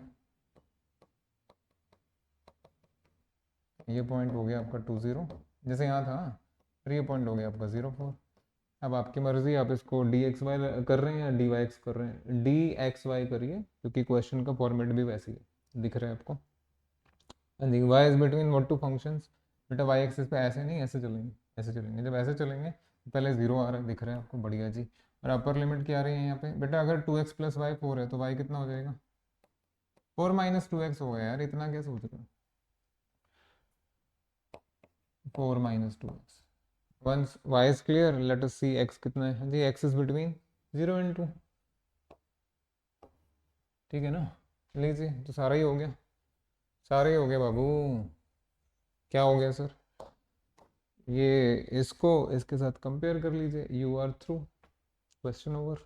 Speaker 1: ये पॉइंट हो गया आपका 2 0, जैसे यहाँ था, और ये पॉइंट हो गया आपका 0 4। अब आपकी मर्जी, आप इसको डी एक्स वाई कर रहे हैं या डी वाई एक्स कर रहे हैं। डी एक्स वाई करिए, क्योंकि क्वेश्चन का फॉर्मेट भी वैसे ही है, दिख रहा है आपको। हाँ जी, y is between what two functions. बेटा वाई एक्सिस पे ऐसे नहीं, ऐसे चलेंगे, ऐसे चलेंगे। जब ऐसे चलेंगे तो पहले जीरो आ रहा है, दिख रहा है आपको, बढ़िया जी। और अपर लिमिट क्या आ रही है यहाँ पे बेटा, अगर 2x प्लस वाई 4 है तो वाई कितना हो जाएगा, 4 माइनस 2x होगा यार, इतना क्या सोच रहे हो। 4 minus 2x। Once y is clear, let us see x कितना है। हाँ जी, x इज बिटवीन 0 एंड 2। ठीक है ना, लीजिए, तो सारा ही हो गया, सारा ही हो गया बाबू। क्या हो गया सर, ये इसको इसके साथ कंपेयर कर लीजिए, you are through, question over.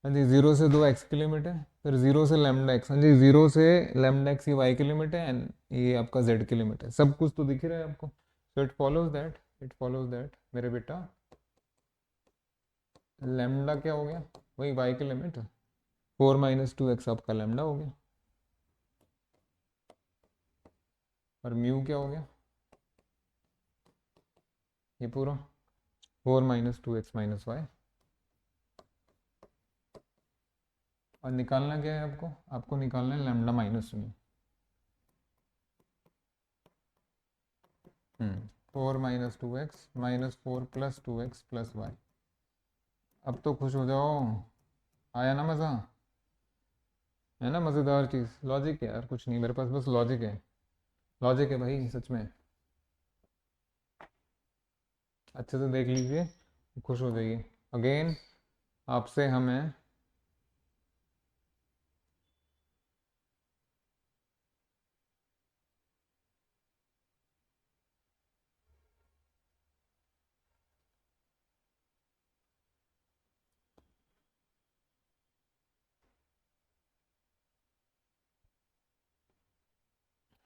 Speaker 1: हाँ जी, जीरो से दो एक्स की लिमिट है, फिर जीरो से लैम्डा एक्स। हाँ जी, जीरो से लैम्डा एक्स, ये वाई की लिमिट है, एंड ये आपका जेड की लिमिट है। सब कुछ तो दिख ही रहा है आपको। सो इट फॉलोज दैट मेरे बेटा, लैम्डा क्या हो गया, वही वाई की लिमिट, 4 - 2x आपका लैम्डा हो गया। और म्यू क्या हो गया, ये पूरा 4 - 2x - वाई। और निकालना क्या है आपको, आपको निकालना है lambda minus mu. 4 - 2x - 4 + 2x + Y. अब तो खुश हो जाओ, आया ना मज़ा, है ना मज़ेदार चीज़। लॉजिक है यार, कुछ नहीं, मेरे पास बस लॉजिक है। लॉजिक है भाई, सच में। अच्छे से देख लीजिए, खुश हो जाइए। अगेन आपसे हमें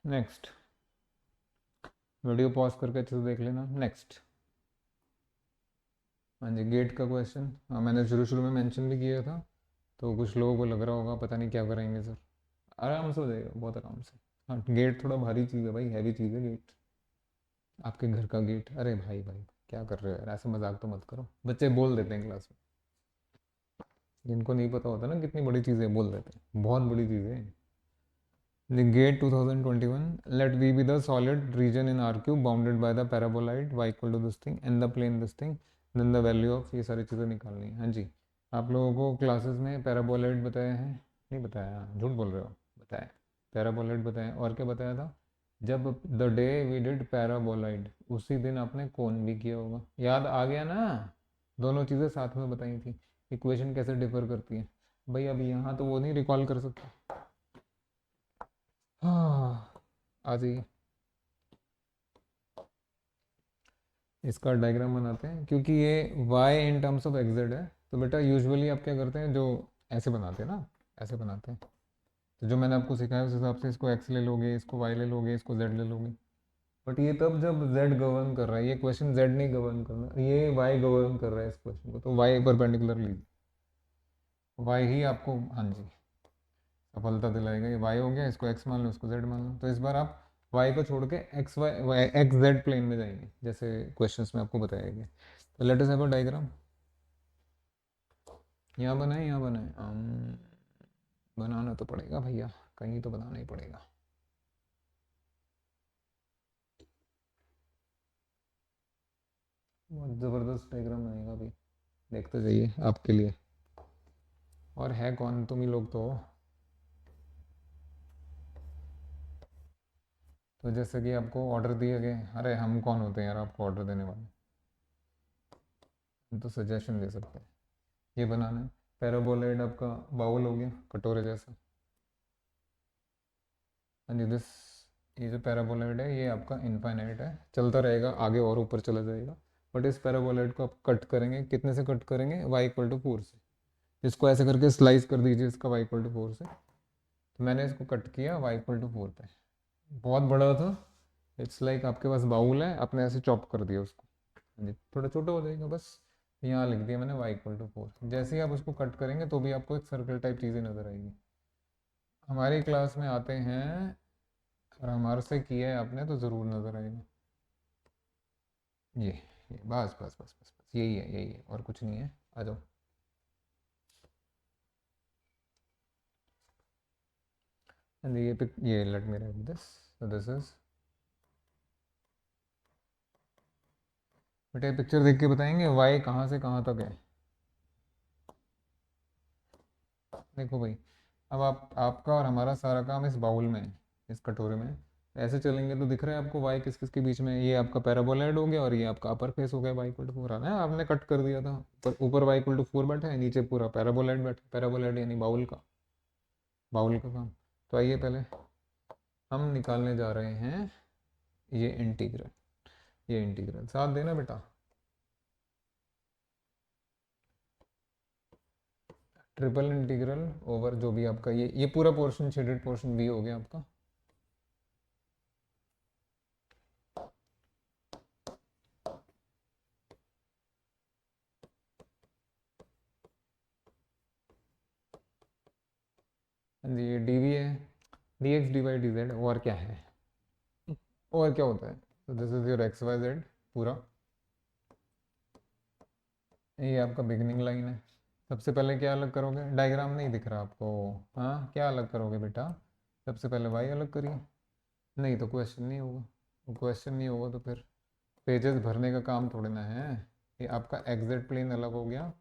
Speaker 1: नेक्स्ट, वीडियो पॉज करके अच्छे से देख लेना। नेक्स्ट, हाँ जी, गेट का क्वेश्चन। हाँ, मैंने शुरू शुरू में मेंशन भी किया था, तो कुछ लोगों को लग रहा होगा पता नहीं क्या करेंगे सर। आराम से हो जाएगा, बहुत आराम से। हाँ, गेट थोड़ा भारी चीज़ है भाई, हैवी चीज़ है गेट। आपके घर का गेट, अरे भाई भाई क्या कर रहे हो यार, ऐसे मजाक तो मत करो। बच्चे बोल देते हैं क्लास में, जिनको नहीं पता होता ना कितनी बड़ी चीज़ें बोल देते हैं, बहुत बड़ी चीज़ें। The gate 2021, let V be the solid region in R cube bounded by the paraboloid y equal to this thing and the plane this thing, then the value of, ये सारी चीज़ें निकालनी है। हाँ जी, आप लोगों को क्लासेस में पैराबोलाइड बताया है, नहीं बताया, झूठ बोल रहे हो, बताया। पैराबोलाइड बताया, और क्या बताया था, जब the day we did paraboloid, उसी दिन आपने कोन भी किया होगा, याद आ गया ना। दोनों चीज़ें साथ में बताई थी, इक्वेशन कैसे डिफर करती है। भाई अब यहाँ तो वो नहीं रिकॉल कर सकते। हाँ, आ जाइए। इसका डायग्राम बनाते हैं, क्योंकि ये y in terms of x Z है, तो बेटा यूजुअली आप क्या करते हैं, जो ऐसे बनाते हैं ना, ऐसे बनाते हैं। तो जो मैंने आपको सिखाया उस हिसाब से इसको x ले लोगे, इसको y ले लोगे, इसको z ले लोगे। बट ये तब जब z गवर्न कर रहा है, ये क्वेश्चन z नहीं गवर्न कर रहा, ये y गवर्न कर रहा है इस क्वेश्चन को, तो y परपेंडिकुलर लीजिए, y ही आपको, हाँ जी, सफलता दिलाएगा। ये y हो गया, इसको x मान लो, इसको z मान लो। तो इस बार आप y को छोड़ के एक्स जेड प्लेन में जाएंगे, जैसे क्वेश्चंस में आपको बताया गया। तो let us have a diagram. यहाँ बनाए, यहाँ बनाए, बनाना तो पड़ेगा भैया, कहीं तो बनाना ही पड़ेगा। बहुत ज़बरदस्त डायग्राम बनेगा भाई, देखते जाइए आपके लिए। और है कौन, तुम ही लोग तो हो। तो जैसे कि आपको ऑर्डर दिए गए, अरे हम कौन होते हैं यार आपको ऑर्डर देने वाले, हम तो सजेशन दे सकते हैं। ये बनाना है, पैराबोलॉइड आपका बाउल हो गया, कटोरे जैसा। एंड दिस, ये जो पैराबोलॉइड है ये आपका इनफाइनाइट है, चलता रहेगा आगे और ऊपर चला जाएगा। बट इस पैराबोलॉइड को आप कट करेंगे, कितने से कट करेंगे, y = 4 से। इसको ऐसे करके स्लाइस कर दीजिए इसका, y = 4 से। तो मैंने इसको कट किया y = 4 पे, बहुत बड़ा था। इट्स लाइक आपके पास बाउल है, आपने ऐसे चॉप कर दिया उसको, जी थोड़ा छोटा हो जाएगा बस। यहाँ लिख दिया मैंने y = 4। जैसे ही आप उसको कट करेंगे तो भी आपको एक सर्कल टाइप चीज़ें नज़र आएगी। हमारी क्लास में आते हैं, और हमारे से किया है आपने तो ज़रूर नज़र आएगा। ये बस बस बस बस बस, यही है, यही है, और कुछ नहीं है। आ जाओ। एंड ये पिक, ये late me right this, so this is, बेटा पिक्चर देख के बताएंगे y कहाँ से कहाँ तक है। देखो भाई, अब आप, आपका और हमारा सारा काम इस बाउल में है, इस कटोरे में। ऐसे चलेंगे तो दिख रहा है आपको y किस किस के बीच में है। ये आपका पैराबोलॉइड हो गया और ये आपका अपर फेस हो गया, y = 4 आना है, आपने कट कर दिया था। ऊपर y = 4 बैठा है, नीचे पूरा पैराबोलॉइड बैठा है। पैराबोलॉइड यानी बाउल का, बाउल का काम। तो आइए पहले हम निकालने जा रहे हैं ये इंटीग्रल, ये इंटीग्रल साथ देना बेटा। ट्रिपल इंटीग्रल ओवर जो भी आपका ये पूरा पोर्शन, शेडेड पोर्शन भी हो गया आपका। ये डी वी है, d x d y d z, और क्या है, और क्या होता है। तो this is your x y z पूरा, ये आपका बिगनिंग लाइन है। सबसे पहले क्या अलग करोगे, डायग्राम नहीं दिख रहा आपको, हाँ क्या अलग करोगे बेटा, सबसे पहले वाई अलग करिए। नहीं तो क्वेश्चन नहीं होगा, क्वेश्चन नहीं होगा तो फिर पेजेस भरने का काम थोड़े ना है। ये आपका एग्जेक्ट प्लेन अलग हो गया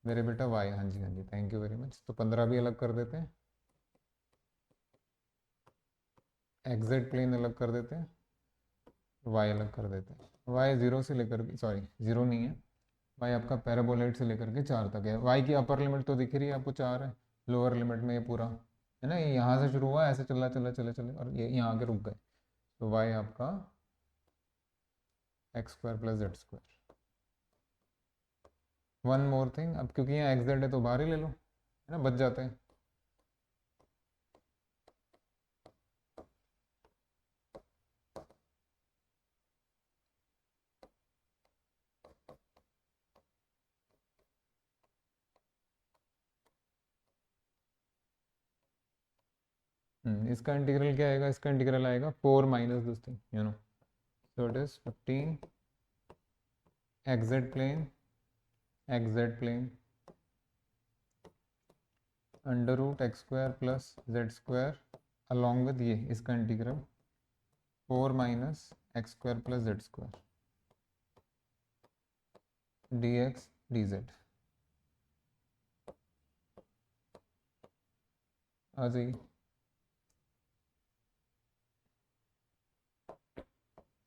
Speaker 1: मेरे बेटा, वाई, हाँ जी हाँ जी, थैंक यू वेरी मच। तो 15 भी अलग कर देते हैं, एग्जेक्ट प्लेन अलग कर देते हैं, वाई अलग कर देते हैं। वाई 0 से लेकर के, सॉरी 0 नहीं है, वाई आपका पैराबोलाइड से लेकर के 4 तक है। वाई की अपर लिमिट तो दिख रही है आपको, 4 है। लोअर लिमिट में ये पूरा है ना, ये यहाँ से शुरू हुआ, ऐसे चला चला चले चले और ये यहाँ आके रुक गए। तो वाई आपका x² + z²। One more thing, अब क्योंकि यहाँ एक्स जेड है तो बाहर ही ले लो, है ना, बच जाते हैं। इसका इंटीग्रल क्या आएगा, इसका इंटीग्रल आएगा 4 minus this thing, you know, so it is 15 x z plane √x² + z² along with ये इसका integral 4 minus x² + z² dx dz। आ जाइए,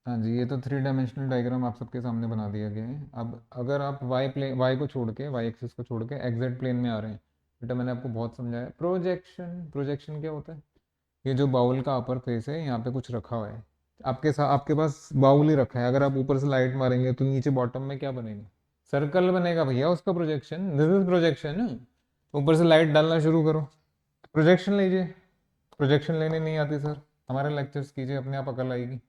Speaker 1: हाँ जी, ये तो 3 डायमेंशनल डायग्राम आप सबके सामने बना दिया गया है। अब अगर आप वाई को छोड़ के, वाई एक्सिस को छोड़ के एक्जेक्ट प्लेन में आ रहे हैं, बेटा मैंने आपको बहुत समझाया। प्रोजेक्शन, प्रोजेक्शन क्या होता है, ये जो बाउल का अपर फेस है यहाँ पे कुछ रखा हुआ है, आपके पास बाउल ही रखा है, अगर आप ऊपर से लाइट मारेंगे तो नीचे बॉटम में क्या बनेगा? सर्कल बनेगा भैया, उसका प्रोजेक्शन, दिस इज प्रोजेक्शन। ऊपर से लाइट डालना शुरू करो, प्रोजेक्शन लीजिए। प्रोजेक्शन लेने नहीं आती सर, हमारे लेक्चर्स कीजिए, अपने आप अकल आएगी।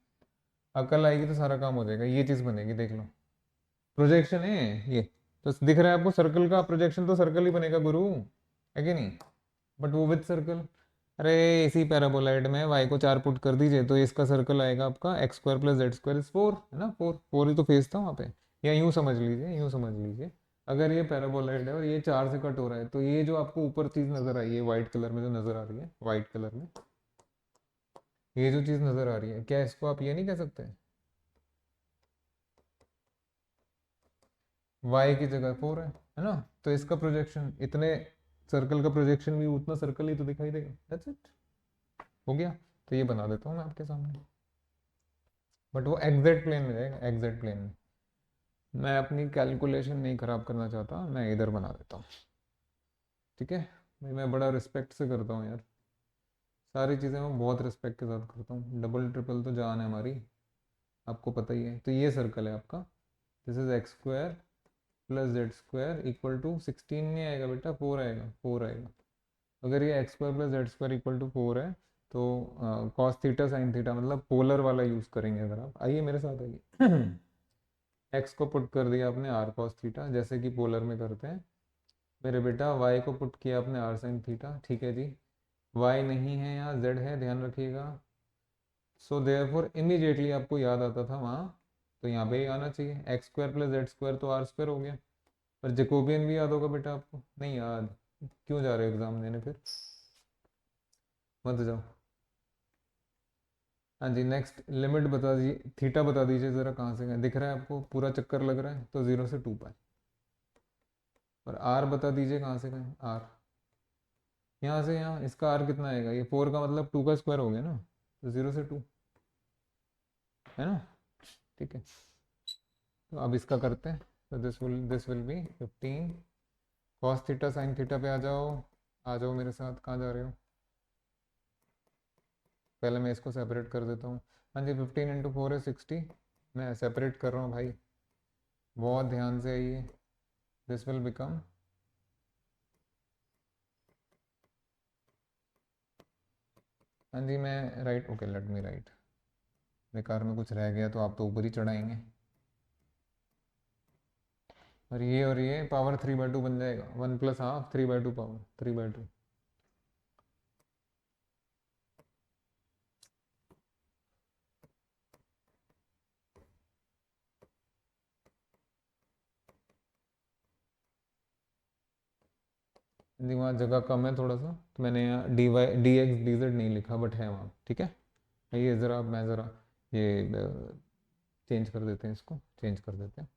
Speaker 1: अकल आएगी तो सारा काम हो जाएगा, ये चीज़ बनेगी, देख लो। प्रोजेक्शन है ये, तो दिख रहा है आपको सर्कल का प्रोजेक्शन, तो सर्कल ही बनेगा गुरु, है कि नहीं? बट वो विद सर्कल। अरे इसी पैराबोलाइड में y को 4 पुट कर दीजिए तो इसका सर्कल आएगा आपका x square plus z square is 4, है ना? 4 4 ही तो फेस था वहाँ पे। या यूँ समझ लीजिए, यूँ समझ लीजिए, अगर ये पैराबोलाइड है और ये 4 से कट हो रहा है, तो ये जो आपको ऊपर चीज़ नज़र आई है वाइट कलर में, जो नज़र आ रही है वाइट कलर में, ये जो चीज़ नज़र आ रही है, क्या इसको आप ये नहीं कह सकते y की जगह 4 है ना? तो इसका प्रोजेक्शन, इतने सर्कल का प्रोजेक्शन भी उतना सर्कल ही तो दिखाई देगा, दैट्स इट, हो गया। तो ये बना देता हूँ मैं आपके सामने, बट वो एग्जैक्ट प्लेन में जाएगा, एग्जैक्ट प्लेन में। मैं अपनी कैलकुलेशन नहीं ख़राब करना चाहता, मैं इधर बना देता हूँ, ठीक है भाई? मैं बड़ा रिस्पेक्ट से करता हूँ यार, सारी चीज़ें मैं बहुत रिस्पेक्ट के साथ करता हूँ, डबल ट्रिपल तो जान है हमारी, आपको पता ही है। तो ये सर्कल है आपका, this is x square plus z square equal to 16 नहीं आएगा बेटा, 4 आएगा, 4 आएगा। अगर ये x square plus z square equal to 4 है, तो कॉस थीटा साइन थीटा, मतलब पोलर वाला यूज़ करेंगे। अगर आप आइए मेरे साथ आइए एक्स को पुट कर दिया आपने आर कॉस थीटा, जैसे कि पोलर में करते हैं। मेरे बेटा वाई को पुट किया आपने आर साइन थीटा, ठीक है जी। वाई नहीं है यहाँ, जेड है, ध्यान रखिएगा। सो देयरफॉर इमीडिएटली आपको याद आता था वहाँ, तो यहाँ पे ही आना चाहिए, x square plus z square तो आर स्क्वायर हो गया। पर जेकोबियन भी याद होगा बेटा आपको, नहीं याद? क्यों जा रहे हो एग्जाम देने फिर? मत जाओ। हाँ जी, नेक्स्ट लिमिट बता दीजिए, थीटा बता दीजिए ज़रा, कहाँ से दिख रहा है आपको? पूरा चक्कर लग रहा है तो 0 से 2 पाई। और आर बता दीजिए कहाँ से कहें, आर यहाँ से यहाँ, इसका आर कितना आएगा? ये 4 का मतलब 2 का स्क्वायर हो गया ना, तो 0 से 2, है ना? ठीक है, तो अब इसका करते हैं। तो this will B 15 cos theta sine theta पे आ जाओ, आ जाओ मेरे साथ, कहाँ जा रहे हो? पहले मैं इसको सेपरेट कर देता हूँ। हाँ जी, 15 इंटू 4 है 60, मैं सेपरेट कर रहा हूँ भाई, बहुत ध्यान से आइए। दिस विल बिकम, हाँ जी मैं right, okay let me right, बेकार में कुछ रह गया तो आप तो ऊपर ही चढ़ाएंगे। और ये पावर 3/2 बन जाएगा, 1 प्लस हाफ 3/2 पावर 3/2। जी वहाँ जगह कम है थोड़ा सा, तो मैंने यहाँ डी एक्स नहीं लिखा, बट है वहाँ, ठीक है। ये ज़रा मैं ज़रा ये चेंज कर देते हैं, इसको चेंज कर देते हैं।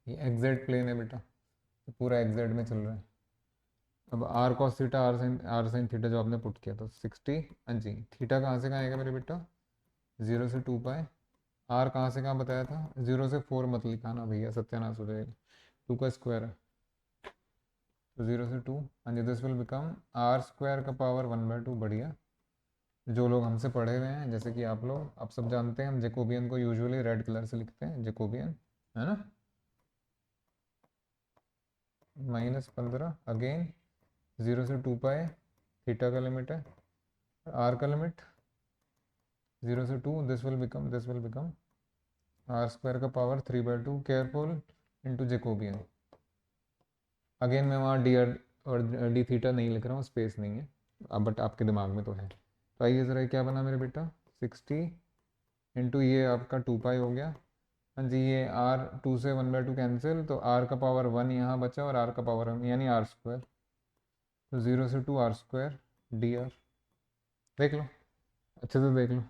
Speaker 1: ये एग्जैक्ट प्लेन है बेटा, तो पूरा एग्जैक्ट में चल रहा है। अब r cos theta r sine theta जो आपने पुट किया था 60, हाँ जी, थीटा कहाँ से कहाँ आएगा मेरे बेटा? 0 से 2 पाए। आर कहाँ से कहाँ बताया था? 0 से 4 मत लिखाना भैया, सत्यानाश हो जाएगा, 2 का स्क्वायर है, तो 0 से 2। हाँ जी, this will become r square का पावर 1/2, बढ़िया। जो लोग हमसे पढ़े हुए हैं, जैसे कि आप लोग, आप सब जानते हैं हम जेकोबियन को यूजुअली रेड कलर से लिखते हैं, जेकोबियन, है ना? -15 अगेन 0 से 2 पाए, थीटा का लिमिट है, आर का लिमिट 0 से 2, this will become r square का power 3/2, careful, into Jacobian. Again मैं वहाँ डी आर और डी थीटा नहीं लिख रहा हूँ, स्पेस नहीं है अब, बट आपके दिमाग में तो है। तो आइए ज़रा, क्या बना मेरे बेटा? 60 इंटू ये आपका 2 पाई हो गया। हाँ जी, ये आर 2 से 1/2 कैंसिल, तो आर का पावर 1 यहाँ बचा, और आर का पावर 1 यानी आर स्क्वायर, तो 0 से 2 आर स्क्वायर डी आर। देख लो, अच्छे से देख लो,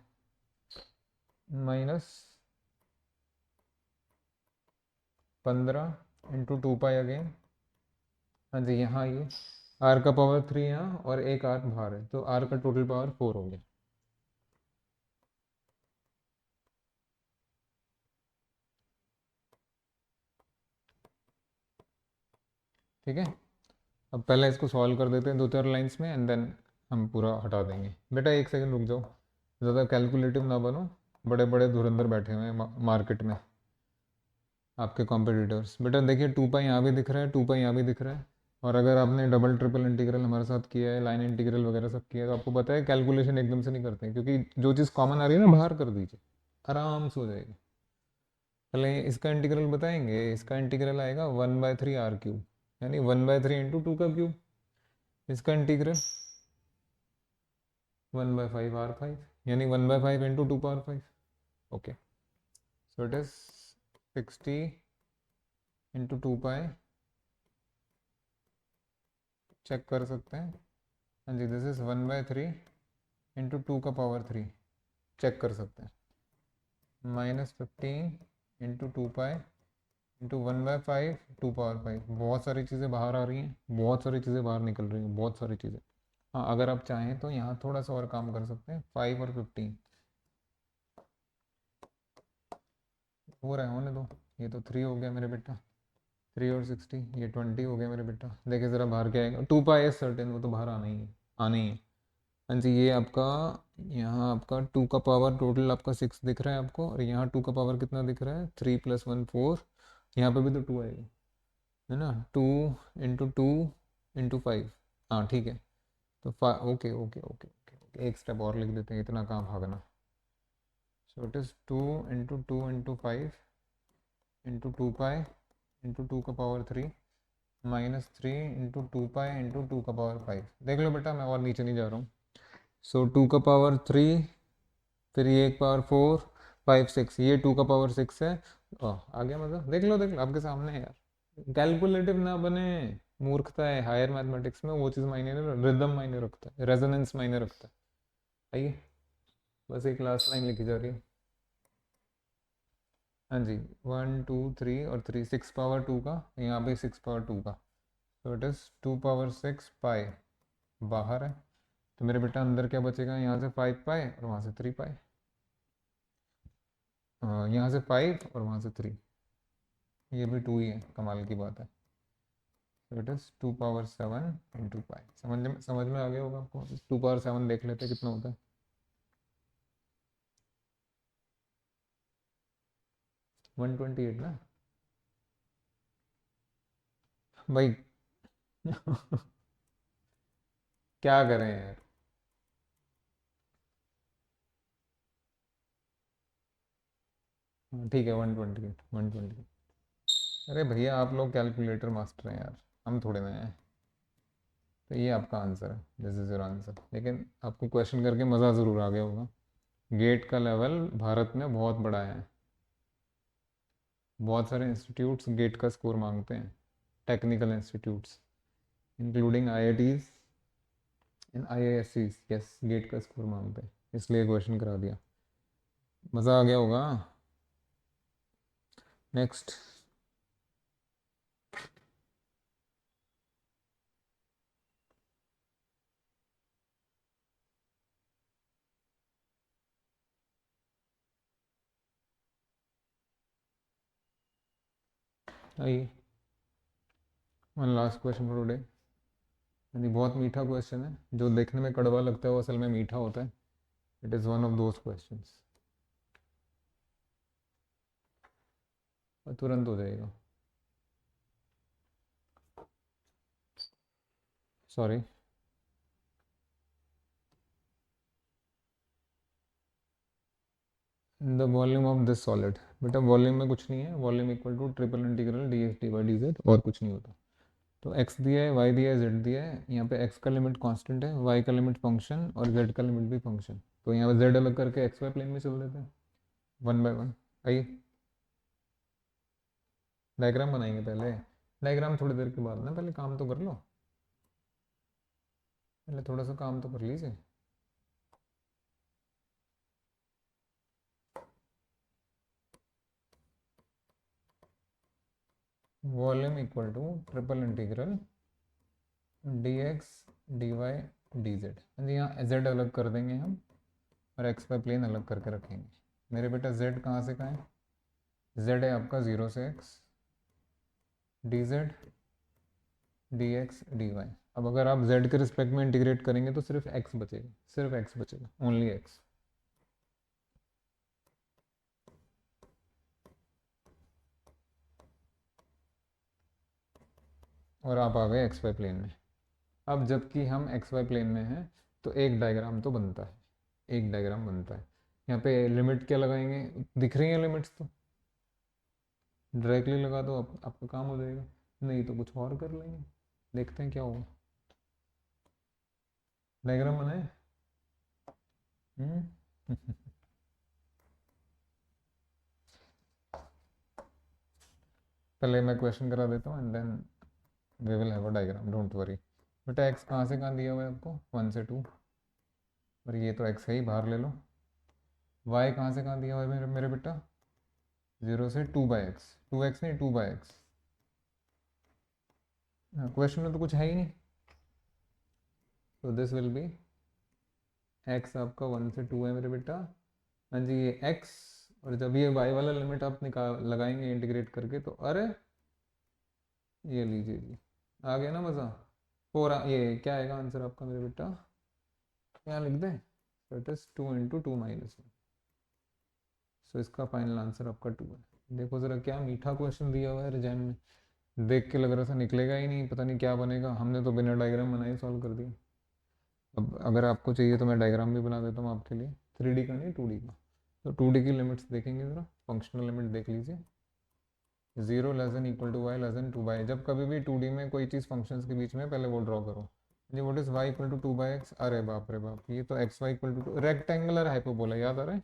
Speaker 1: -15 इंटू 2 पाई अगेन। हाँ जी, यहाँ ये आर का पावर 3 यहाँ, और एक आर बाहर है, तो आर का टोटल पावर 4 हो गया। ठीक है, अब पहले इसको सॉल्व कर देते हैं 2-4 लाइंस में, एंड देन हम पूरा हटा देंगे। बेटा एक सेकंड रुक जाओ, ज़्यादा कैलकुलेटिव ना बनो, बड़े बड़े धुरंधर बैठे हुए हैं मार्केट में, आपके कॉम्पिटिटर्स। बेटा देखिए 2 पाई यहाँ भी दिख रहा है, 2 पाई यहाँ भी दिख रहा है, और अगर आपने डबल ट्रिपल इंटीग्रल हमारे साथ किया है, लाइन इंटीग्रल वगैरह सब किया है, तो आपको पता है कैलकुलेशन एकदम से नहीं करते हैं, क्योंकि जो चीज़ कॉमन आ रही है ना बाहर कर दीजिए, आराम से हो जाएगी। पहले इसका इंटीग्रल बताएंगे, इसका इंटीग्रल आएगा 1/3 r³ यानी 1/3 × 2 का क्यूब। इसका इंटीग्रल 1/5 r5 यानी 1/5 × 2 ⁵ okay. So it is 60 × 2 pi, check कर सकते हैं। हाँ जी, दिस इज 1/3 × 2⁵ चेक कर सकते हैं। -15 × 2 पाई इंटू 1/5 2⁵ बहुत सारी चीज़ें बाहर आ रही हैं, बहुत सारी चीज़ें बाहर निकल रही हैं, बहुत सारी चीज़ें। हाँ, अगर आप चाहें तो यहाँ थोड़ा सा और काम कर सकते हैं, 5 और 15 हो रहा है, होने दो। ये तो 3 हो गया मेरे बेटा, 3 और 60, ये 20 हो गया मेरे बेटा। देखिए ज़रा बाहर क्या आएगा, 2 पाई इज सर्टेन, वो तो बाहर आना ही है, आना ही है। हाँ जी, ये आपका, यहाँ आपका 2 का पावर टोटल आपका 6 दिख रहा है आपको, और यहाँ 2 का पावर कितना दिख रहा है, 3 + 1 4, यहाँ पे भी तो 2 आएगा, है ना, 2 × 2 × 5। हाँ ठीक है, तो ओके ओके ओके ओके, एक स्टेप और लिख देते हैं, इतना कहाँ भागना। सो इट इज़ 2 × 2 × 5 × 2 पाई × 2 का पावर 3 -3 × 2 पाई × 2 का पावर 5। देख लो बेटा, मैं और नीचे नहीं जा रहा हूँ। सो 2 का पावर 3, फिर ये एक पावर 4, 5 6, ये 2 का पावर 6 है। आ गया मज़ा, देख लो आपके सामने है यार। कैलकुलेटिव ना बने, मूर्खता है। हायर मैथमेटिक्स में वो चीज़ मायने नहीं, रिदम मायने रखता है, रेजोनेंस मायने रखता है। आइए, बस एक लास्ट लाइन लिखी जा रही है। हाँ जी, 1 2 3 और 3, 6 पावर 2 का, यहाँ पे 6 पावर 2 का, तो इट इज़ 2 पावर 6 पाई बाहर है। तो मेरे बेटा अंदर क्या बचेगा, यहाँ से 5 पाई और वहाँ से 3 पाई, यहाँ से 5 और वहाँ से 3, ये भी 2 ही है, कमाल की बात है। तो इट इज़ 2 पावर 7 × पाई। समझ में आ गया होगा आपको। 2 पावर 7 देख लेते हैं कितना होता है। 128 ना भाई। क्या करें यार। ठीक है, 128। अरे भैया, आप लोग कैलकुलेटर मास्टर हैं यार, हम थोड़े ना हैं। तो ये आपका आंसर है, दिस इज़ योर आंसर। लेकिन आपको क्वेश्चन करके मज़ा ज़रूर आ गया होगा। गेट का लेवल भारत में बहुत बड़ा है, बहुत सारे इंस्टीट्यूट्स गेट का स्कोर मांगते हैं, technical institutes including IITs and IISCs, yes, GATE का स्कोर मांगते हैं, इसलिए क्वेश्चन करा दिया। मज़ा आ गया होगा। नेक्स्ट। आइए, one last question for today. यानी बहुत मीठा क्वेश्चन है, जो देखने में कड़वा लगता है वो असल में मीठा होता है। It is one of those questions, और तुरंत हो जाएगा। Sorry. The volume of this solid. बेटा वॉल्यूम में कुछ नहीं है, volume equal to triple integral dx/dy/dz, और कुछ नहीं होता। तो x दिया है, y दिया है, z दिया है। यहाँ पे x का लिमिट कांस्टेंट है, y का लिमिट फंक्शन, और z का लिमिट भी फंक्शन। तो यहाँ पे z अलग करके xy प्लेन में चल देते हैं, 1/1। आइए, डायग्राम बनाएंगे पहले। डायग्राम थोड़ी देर के बाद ना, पहले काम तो कर लो, पहले थोड़ा सा काम तो कर लीजिए। Volume equal to triple integral dx/dy/dz। यहाँ z अलग कर देंगे हम, और एक्स वाई प्लेन अलग करके रखेंगे। मेरे बेटा z कहाँ से कहाँ है, z है आपका 0 से x, dz dx/dy। अब अगर आप z के रिस्पेक्ट में इंटीग्रेट करेंगे तो सिर्फ x बचेगा, सिर्फ x बचेगा, ओनली x। और आप आ गए एक्स वाई प्लेन में। अब जबकि हम एक्स वाई प्लेन में हैं तो एक डायग्राम तो बनता है, एक डायग्राम बनता है। यहाँ पे लिमिट क्या लगाएंगे, दिख रही है लिमिट्स तो डायरेक्टली लगा दो, आपका काम हो जाएगा। नहीं तो कुछ और कर लेंगे, देखते हैं क्या होगा। डायग्राम बनाए। हम्म पहले मैं क्वेश्चन करा देता हूँ and then we will have a diagram, don't worry. बेटा एक्स कहाँ से कहाँ दिया हुआ है आपको, 1 से 2, और ये तो एक्स है ही, बाहर ले लो। वाई कहाँ से कहाँ दिया हुआ है मेरे बेटा, 0 से 2/x, 2x नहीं 2/x। क्वेश्चन में तो कुछ है ही नहीं, तो दिस विल बी एक्स आपका 1 से 2 है मेरे बेटा। हाँ जी, ये एक्स, और जब ये वाई वाला लिमिट आप निकाल लगाएंगे इंटीग्रेट करके तो अरे ये लीजिए जी, आ गया ना मज़ा। ये क्या आएगा आंसर आपका मेरे बेटा, यहाँ लिख दें, so it is 2 × 2 - 1। सो इसका फाइनल आंसर आपका 2 है। देखो ज़रा क्या मीठा क्वेश्चन दिया हुआ है रिजैन में, देख के लग रहा था निकलेगा ही नहीं, पता नहीं क्या बनेगा, हमने तो बिना डायग्राम बनाए सॉल्व कर दिया। अब अगर आपको चाहिए तो मैं डायग्राम भी बना देता हूँ आपके लिए, 3D का नहीं 2D का। तो 2D की लिमिट्स देखेंगे ज़रा, फंक्शनल लिमिट देख लीजिए। 0 < <2y < 2 जब कभी भी 2D में कोई चीज़ फंक्शंस के बीच में पहले वो ड्रॉ करो जी। व्हाट इज y = 2/x, अरे बाप रे बाप, ये तो x y equal to rectangular hyperbola, याद आ रहा है,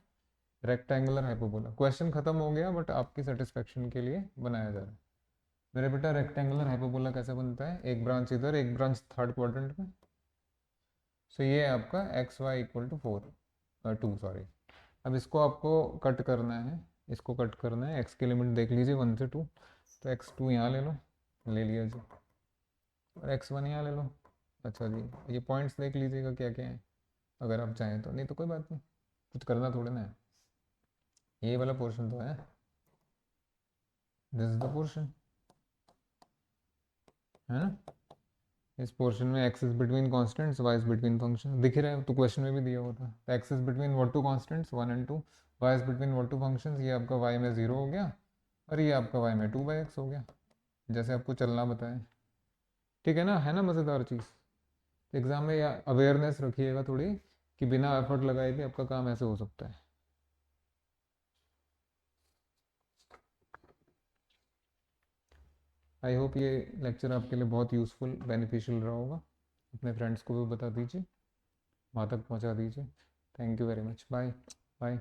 Speaker 1: रेक्टेंगुलर हाइपोबोला। क्वेश्चन खत्म हो गया बट आपकी सेटिस्फेक्शन के लिए बनाया जा रहा है। मेरे बेटा रेक्टेंगुलर हाइपोबोला कैसे बनता है, एक ब्रांच इधर एक ब्रांच थर्ड क्वाड्रेंट में। सो ये है आपका x y = 2, अब इसको आपको कट करना है, इसको कट करना है। एक्स की लिमिट देख लीजिए 1 से 2, तो x2 यहाँ ले लो, ले लिया जी, और x1 यहाँ ले लो। अच्छा जी, ये पॉइंट्स देख लीजिएगा क्या क्या है, अगर आप चाहें तो, नहीं तो कोई बात नहीं, कुछ करना थोड़े ना है। ये वाला पोर्शन तो है, दिस इज द पोर्शन, है ना। इस पोर्शन में x is between constants, y is between function, दिख ही रहा है, तो क्वेश्चन में भी दिया हुआ था। तो x is between what two constants 1 और 2, y is between what two functions, ये आपका y में 0 हो गया और ये आपका y में 2/x हो गया, जैसे आपको चलना बताएं। ठीक है ना मज़ेदार चीज़। एग्ज़ाम में या अवेयरनेस रखिएगा थोड़ी, कि बिना एफर्ट लगाए भी आपका काम ऐसे हो सकता है। आई होप ये लेक्चर आपके लिए बहुत यूज़फुल बेनिफिशियल रहा होगा। अपने फ्रेंड्स को भी बता दीजिए, वहाँ तक पहुँचा दीजिए। Thank you very much, bye bye.